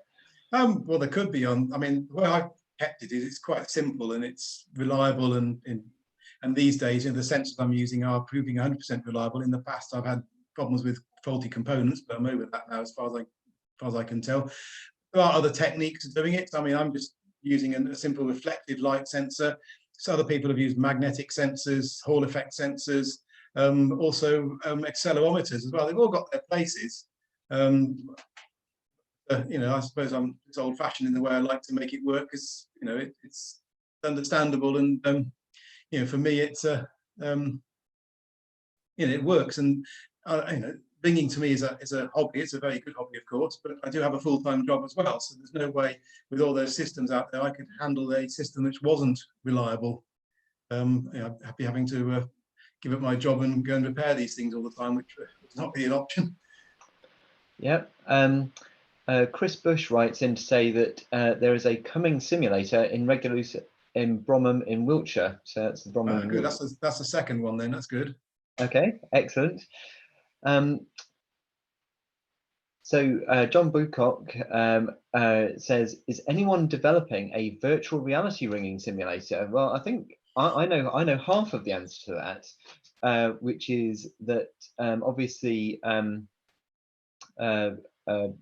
Well, there could be. I mean, the way I've kept it is it's quite simple and it's reliable, and these days, you know, the sensors I'm using are proving 100% reliable. In the past, I've had problems with faulty components, but I'm over that now, as far as I can tell. There are other techniques of doing it. I mean, I'm just using a simple reflective light sensor. So other people have used magnetic sensors, Hall effect sensors, also accelerometers as well. They've all got their places. You know, I suppose I'm old-fashioned in the way I like to make it work, because you know it's understandable, and you know, for me it's you know, it works, and you know, ringing to me is a hobby. It's a very good hobby, of course, but I do have a full-time job as well. So there's no way, with all those systems out there, I could handle a system which wasn't reliable. You know, I'd be having to give up my job and go and repair these things all the time, which was not really an option. Yep. Chris Bush writes in to say that there is a coming simulator in Regulus in Bromham in Wiltshire. So that's the Bromham. Good. That's the second one then. That's good. Okay, excellent. So John Bucock says, is anyone developing a virtual reality ringing simulator? Well, I think I know half of the answer to that, which is that obviously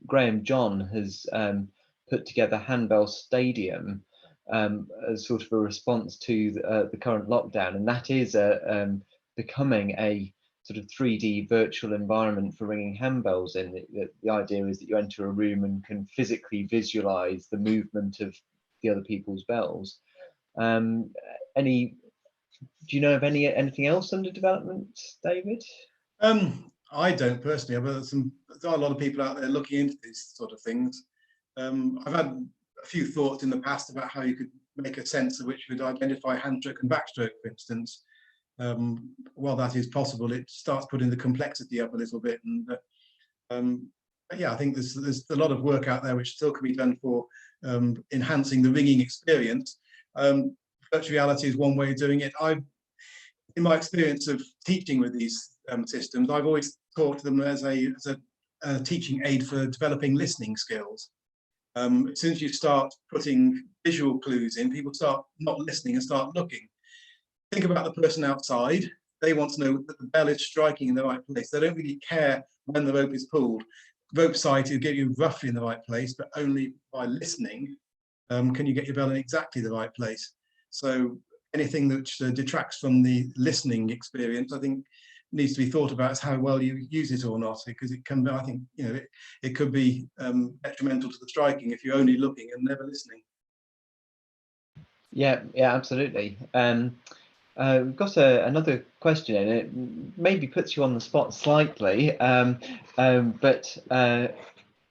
Graham John has put together Handbell Stadium as sort of a response to the current lockdown, and that is becoming a sort of 3D virtual environment for ringing handbells in. The idea is that you enter a room and can physically visualize the movement of the other people's bells. Do you know of anything else under development, David? I don't personally, but there are a lot of people out there looking into these sort of things. I've had a few thoughts in the past about how you could make a sensor which would identify handstroke and backstroke, for instance. While that is possible, it starts putting the complexity up a little bit. And yeah, I think there's a lot of work out there which still can be done for enhancing the ringing experience. Virtual reality is one way of doing it. In my experience of teaching with these systems, I've always taught them as a teaching aid for developing listening skills. As soon as you start putting visual clues in, people start not listening and start looking. Think about the person outside. They want to know that the bell is striking in the right place. They don't really care when the rope is pulled. Rope sight will get you roughly in the right place, but only by listening can you get your bell in exactly the right place. So anything that detracts from the listening experience, I think, needs to be thought about as how well you use it or not, because it can, I think, you know, it could be detrimental to the striking if you're only looking and never listening. Yeah, absolutely. We've got another question, and it maybe puts you on the spot slightly, but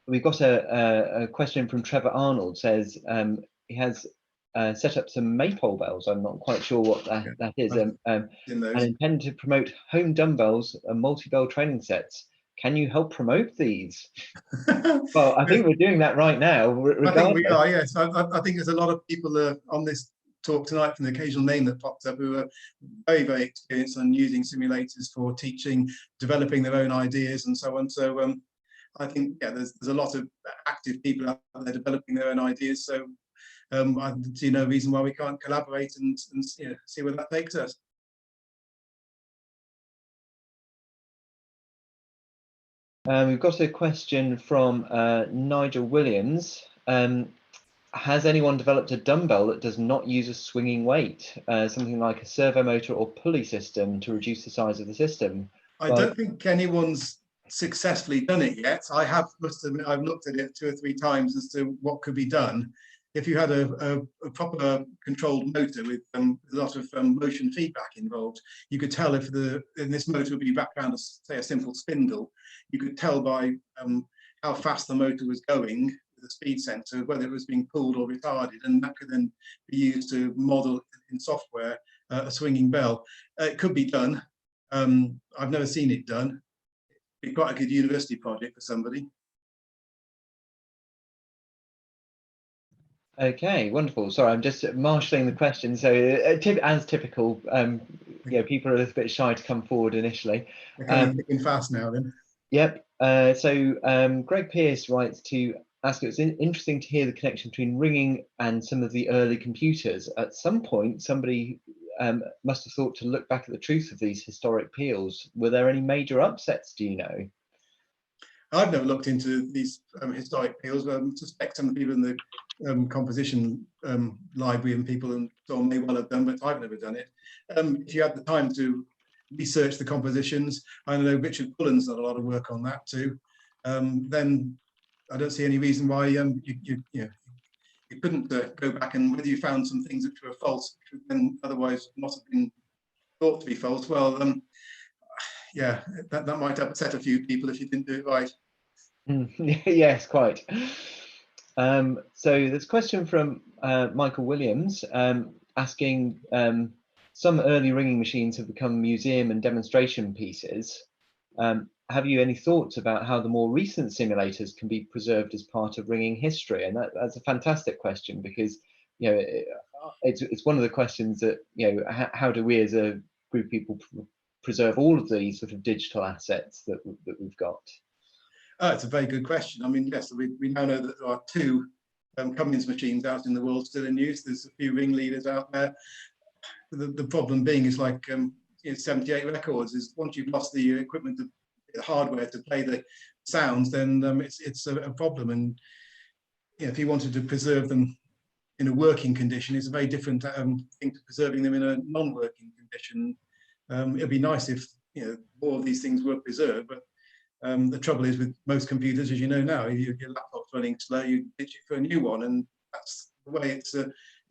we've got a question from Trevor Arnold. Says he has set up some maypole bells. I'm not quite sure what that is, and intend to promote home dumbbells and multi-bell training sets. Can you help promote these? Well, I think we're doing that right now. I think we are, yes. I think there's a lot of people on this talk tonight, from the occasional name that pops up, who are very, very experienced on using simulators for teaching, developing their own ideas and so on. So I think, yeah, there's a lot of active people out there developing their own ideas. So I see no reason why we can't collaborate and you know, see where that takes us. We've got a question from Nigel Williams. Has anyone developed a dumbbell that does not use a swinging weight, something like a servo motor or pulley system, to reduce the size of the system? I don't think anyone's successfully done it yet. I've looked at it 2 or 3 times as to what could be done. If you had a proper controlled motor with a lot of motion feedback involved, you could tell if this motor would be wrapped around, say, a simple spindle. You could tell by how fast the motor was going, with a speed sensor, whether it was being pulled or retarded, and that could then be used to model in software a swinging bell. It could be done. I've never seen it done. It'd be quite a good university project for somebody. Okay, wonderful. Sorry, I'm just marshalling the question. So, as typical, people are a little bit shy to come forward initially. They're coming thick and fast now, then. Yep. Greg Pierce writes to ask, it's interesting to hear the connection between ringing and some of the early computers. At some point, somebody must have thought to look back at the truth of these historic peals. Were there any major upsets, do you know? I've never looked into these historic peals, but I suspect some of the people in the composition library and people and so on may well have done, but I've never done it. If you had the time to research the compositions, I know Richard Pullen's done a lot of work on that too, then I don't see any reason why you couldn't go back, and whether you found some things which were false, which would then otherwise not have been thought to be false, well, yeah, that might upset a few people if you didn't do it right. Yes, quite. So there's a question from Michael Williams asking, some early ringing machines have become museum and demonstration pieces. Have you any thoughts about how the more recent simulators can be preserved as part of ringing history? And that's a fantastic question, because it's one of the questions that how do we as a group of people preserve all of these sort of digital assets that we've got? It's a very good question. I mean, yes, we now know that there are 2 Cummins machines out in the world still in use. There's a few ringleaders out there. The problem being is like 78 records is once you've lost the equipment, the hardware to play the sounds, then it's a problem. And if you wanted to preserve them in a working condition, it's a very different thing to preserving them in a non-working condition. It'd be nice if more of these things were preserved, but the trouble is with most computers, as you know now, if your laptop's running slow, you ditch it for a new one, and that's the way it's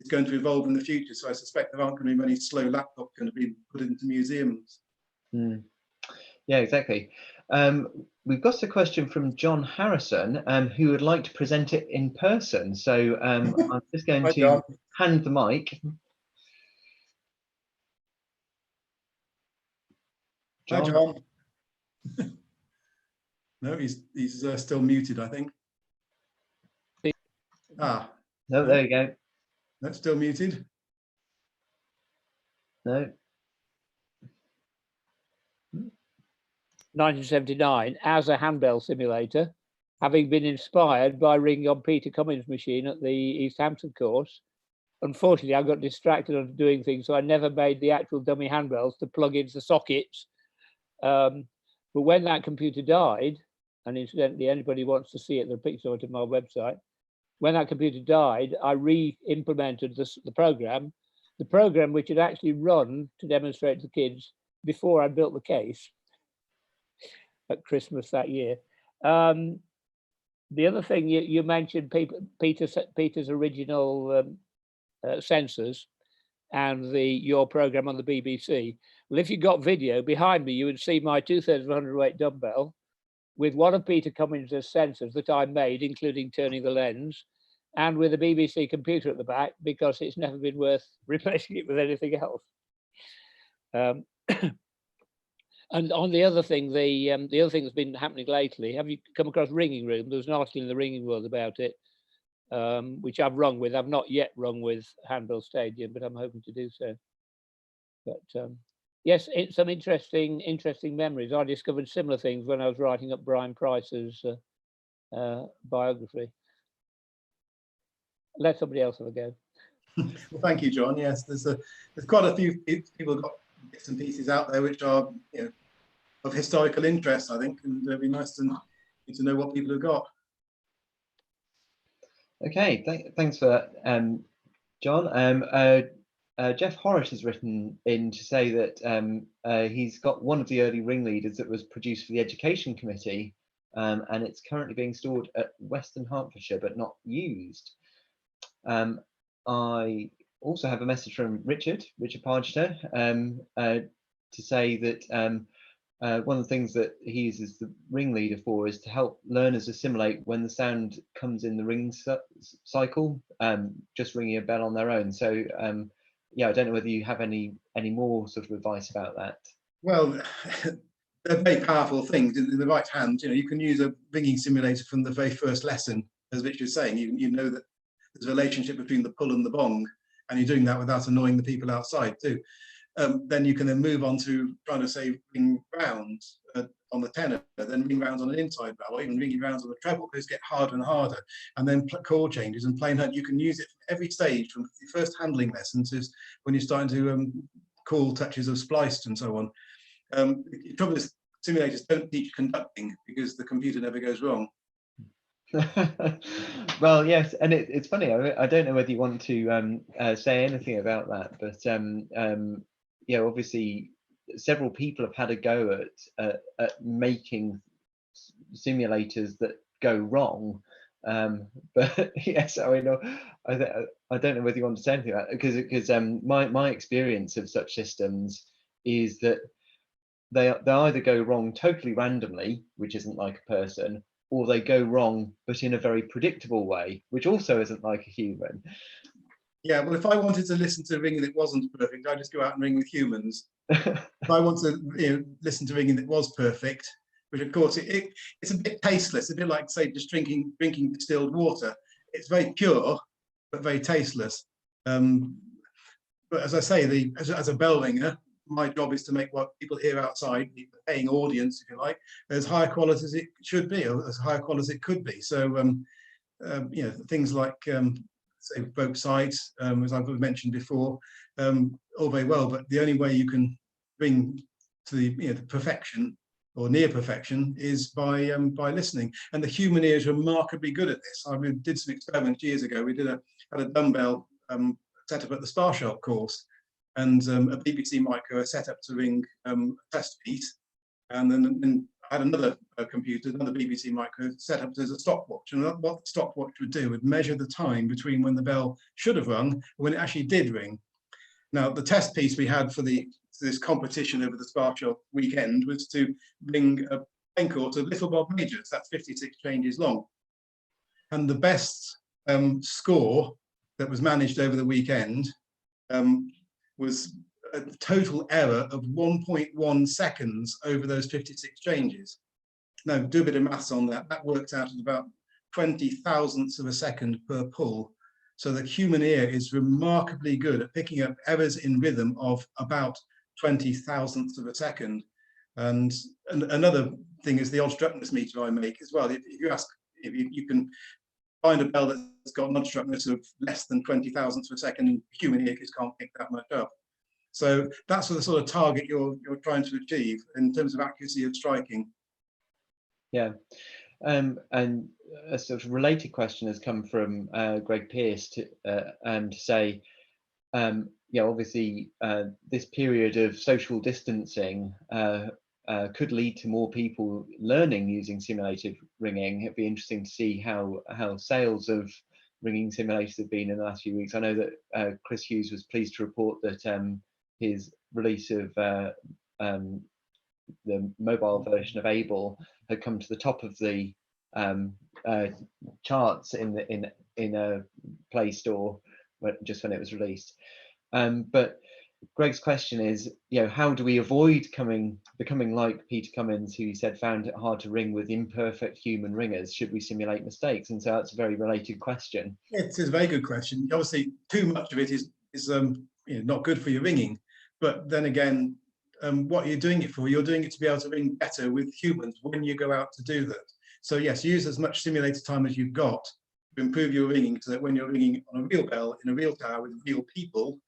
going to evolve in the future. So I suspect there aren't going to be many slow laptops going to be put into museums. Yeah, exactly. We've got a question from John Harrison, who would like to present it in person. So I'm just going Hi, to John. hand the mic. Hi, John. No, he's still muted, I think. No, there you go. No, still muted. No. 1979 as a handbell simulator, having been inspired by ringing on Peter Cummins' machine at the East Hampton course. Unfortunately, I got distracted on doing things, so I never made the actual dummy handbells to plug into the sockets. But when that computer died, and incidentally, anybody wants to see it, there's a picture of it on my website. When that computer died, I re-implemented the program which had actually run to demonstrate to kids before I built the case at Christmas that year. The other thing you mentioned, Peter's original sensors and your program on the BBC. Well, if you got video behind me, you would see my 2/3 of a hundredweight dumbbell with one of Peter Cummins' sensors that I made, including turning the lens, and with a BBC computer at the back, because it's never been worth replacing it with anything else. And on the other thing, the other thing that's been happening lately, have you come across Ringing Room? There was an article in the Ringing World about it, which I've rung with. I've not yet rung with Handbell Stadium, but I'm hoping to do so. But yes, it's some interesting memories. I discovered similar things when I was writing up Brian Price's biography. Let somebody else have a go. Well, thank you, John. Yes, there's quite a few people got bits and pieces out there which are of historical interest, I think, and it'd be nice to know what people have got. Okay, thanks for that, John. Jeff Horrott has written in to say that he's got one of the early ringleaders that was produced for the Education Committee, and it's currently being stored at Western Hertfordshire but not used. I also have a message from Richard Pargeter to say that one of the things that he uses the ring leader for is to help learners assimilate when the sound comes in the ring cycle, just ringing a bell on their own. So yeah, I don't know whether you have any more sort of advice about that. Well, they're very powerful things in the right hand. You know, you can use a ringing simulator from the very first lesson, as Richard was saying. You know that there's a relationship between the pull and the bong, and you're doing that without annoying the people outside too. Then you can then move on to trying to say ring rounds on the tenor, then ring rounds on an inside bell, or even ringing rounds on the treble. Those get harder and harder, and then chord changes and playing hard. You can use it from every stage, from the first handling lessons is when you're starting to call touches of spliced and so on. The trouble is simulators don't teach conducting because the computer never goes wrong. Well, yes, and it's funny. I don't know whether you want to say anything about that, but yeah, obviously, several people have had a go at making simulators that go wrong. But yes, I know. I don't know whether you want to say anything about it, because my experience of such systems is that they either go wrong totally randomly, which isn't like a person, or they go wrong but in a very predictable way, which also isn't like a human. Yeah, well, if I wanted to listen to ringing that wasn't perfect, I'd just go out and ring with humans. If I want to listen to ringing that was perfect, which of course it's a bit tasteless, a bit like, say, just drinking distilled water. It's very pure but very tasteless. But as I say, as a bell ringer, my job is to make what people hear outside, the paying audience, if you like, as high quality as it should be, or as high quality as it could be. So you know, things like say both sides, as I've mentioned before, all very well, but the only way you can bring to the perfection or near perfection is by listening. And the human ear is remarkably good at this. I did some experiments years ago. We had a dumbbell set up at the Sparshot course, and a BBC micro set up to ring a test piece, and then I had another computer, another BBC micro set up as a stopwatch. And what the stopwatch would do would measure the time between when the bell should have rung and when it actually did ring. Now, the test piece we had for this competition over the Sparshot weekend was to ring a plain chord of Little Bob Majors. That's 56 changes long. And the best score that was managed over the weekend was a total error of 1.1 seconds over those 56 changes. Now, do a bit of maths on that. That works out at about 20 thousandths of a second per pull. So the human ear is remarkably good at picking up errors in rhythm of about 20 thousandths of a second. And another thing is the odd struckness meter I make as well. If you ask, if you can find a bell that's got an odd struckness of less than 20 thousandths of a second, human ears can't pick that much up. So that's the sort of target you're trying to achieve in terms of accuracy of striking. Yeah, and a sort of related question has come from Greg Pierce to say, yeah, obviously this period of social distancing could lead to more people learning using simulated ringing. It'd be interesting to see how sales of ringing simulators have been in the last few weeks. I know that Chris Hughes was pleased to report that his release of the mobile version of Able had come to the top of the charts in a Play Store just when it was released. But Greg's question is, how do we avoid becoming like Peter Cummins, who said found it hard to ring with imperfect human ringers? Should we simulate mistakes? And so that's a very related question. It's a very good question. Obviously, too much of it is not good for your ringing. But then again, what you're doing it for, you're doing it to be able to ring better with humans when you go out to do that. So yes, use as much simulated time as you've got to improve your ringing, so that when you're ringing on a real bell in a real tower with real people,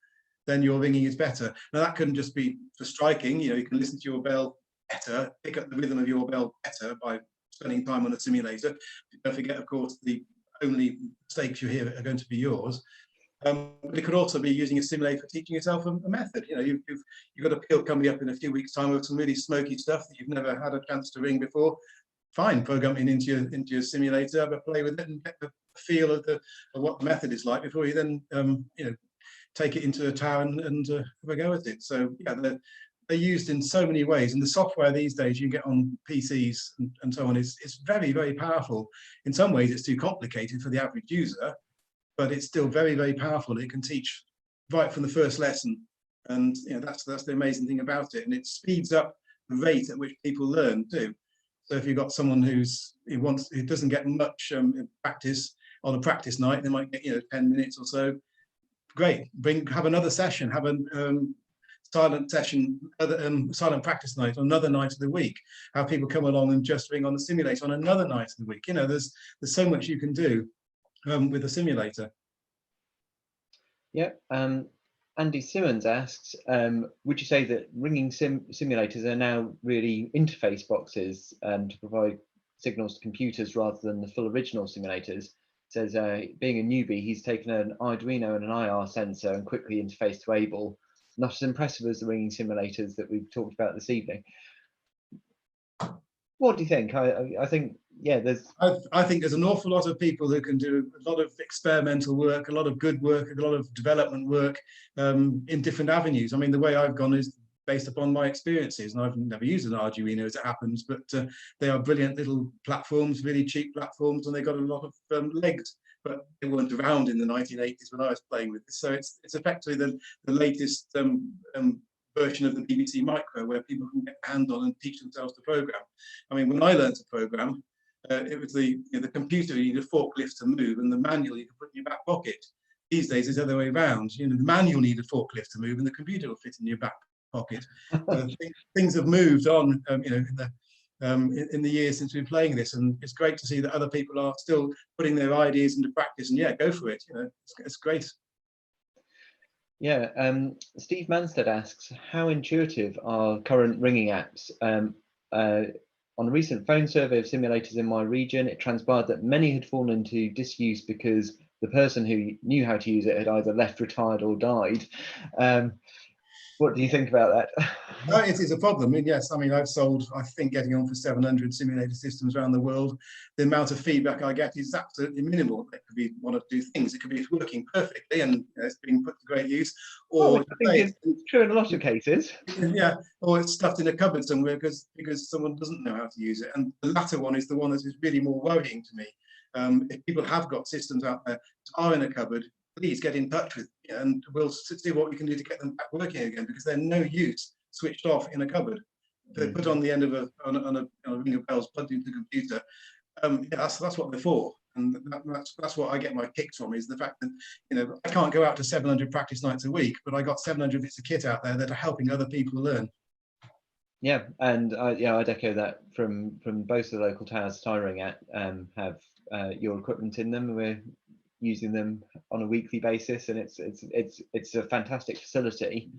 then your ringing is better. Now that couldn't just be for striking. You can listen to your bell better, pick up the rhythm of your bell better by spending time on a simulator. Don't forget, of course, the only mistakes you hear are going to be yours. But it could also be using a simulator for teaching yourself a method. You've got a pill coming up in a few weeks' time with some really smoky stuff that you've never had a chance to ring before. Fine, program it into your simulator, have a play with it, and get the feel of what the method is like before you then take it into a tower and have a go at it. So yeah, are used in so many ways, and the software these days you get on PCs and so on is very, very powerful. In some ways it's too complicated for the average user, but it's still very, very powerful. It can teach right from the first lesson, and that's the amazing thing about it. And it speeds up the rate at which people learn too. So if you've got someone who doesn't get much practice on a practice night, they might get 10 minutes or so. Great, have another session, have a silent session, silent practice night on another night of the week. Have people come along and just ring on the simulator on another night of the week. There's so much you can do with a simulator. Yeah. Andy Simmons asks, would you say that ringing simulators are now really interface boxes to provide signals to computers rather than the full original simulators? Says, being a newbie, he's taken an Arduino and an IR sensor and quickly interfaced to Able. Not as impressive as the ringing simulators that we've talked about this evening. What do you think? I think, yeah, I think there's an awful lot of people who can do a lot of experimental work, a lot of good work, a lot of development work in different avenues. I mean, the way I've gone is based upon my experiences, and I've never used an Arduino as it happens, but they are brilliant little platforms, really cheap platforms, and they got a lot of legs, but they weren't around in the 1980s when I was playing with this. So it's effectively the latest version of the BBC Micro, where people can get hands on and teach themselves to program. I mean, when I learned to program, it was the computer you need a forklift to move, and the manual you can put in your back pocket. These days it's the other way around. The manual need a forklift to move, and the computer will fit in your back pocket. Things have moved on, in the years since we've been playing this, and it's great to see that other people are still putting their ideas into practice. And yeah, go for it. It's great. Yeah, Steve Manstead asks, how intuitive are current ringing apps? On a recent phone survey of simulators in my region, it transpired that many had fallen into disuse because the person who knew how to use it had either left, retired, or died. What do you think about that? It is a problem. I mean, yes, I mean, I've sold, I think, getting on for 700 simulator systems around the world. The amount of feedback I get is absolutely minimal. It could be one of two things. It could be it's working perfectly and it's being put to great use, or I think it's true in a lot of cases. Yeah, or it's stuffed in a cupboard somewhere because someone doesn't know how to use it. And the latter one is the one that is really more worrying to me. If people have got systems out there that are in a cupboard, please get in touch with me and we'll see what we can do to get them back working again, because they're no use switched off in a cupboard. They're put on the end of a ring of bells, plugged into the computer. That's what they're for, and that's what I get my kicks from, is the fact that I can't go out to 700 practice nights a week, but I got 700 bits of kit out there that are helping other people learn. Yeah, and I'd echo that from both the local towers Ring at have your equipment in them. We're using them on a weekly basis, and it's a fantastic facility,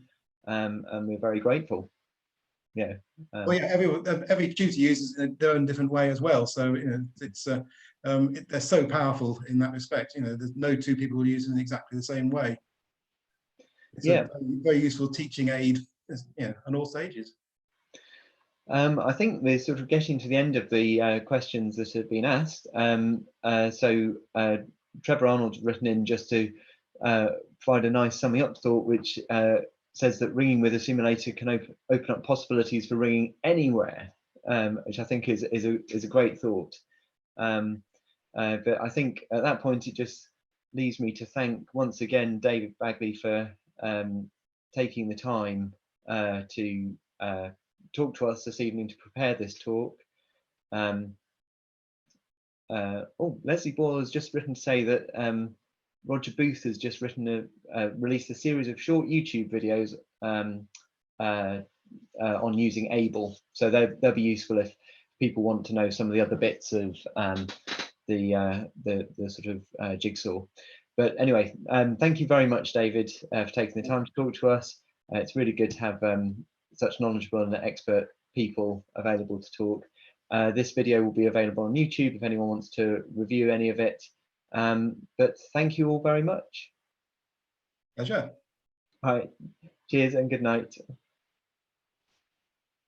and we're very grateful. Yeah. Well, yeah, every tutor uses their own different way as well. So they're so powerful in that respect. There's no two people who use it in exactly the same way. It's a very useful teaching aid, on all stages. I think we're sort of getting to the end of the questions that have been asked. So Trevor Arnold's written in just to provide a nice summing up thought, which says that ringing with a simulator can open up possibilities for ringing anywhere, which I think is a great thought. But I think at that point it just leaves me to thank once again David Bagley for taking the time to talk to us this evening to prepare this talk. Leslie Ball has just written to say that Roger Booth has just released a series of short YouTube videos on using Able, so they'll be useful if people want to know some of the other bits of the sort of jigsaw. But anyway, thank you very much, David, for taking the time to talk to us. It's really good to have such knowledgeable and expert people available to talk. This video will be available on YouTube if anyone wants to review any of it. But thank you all very much. Pleasure. All right. Cheers and good night.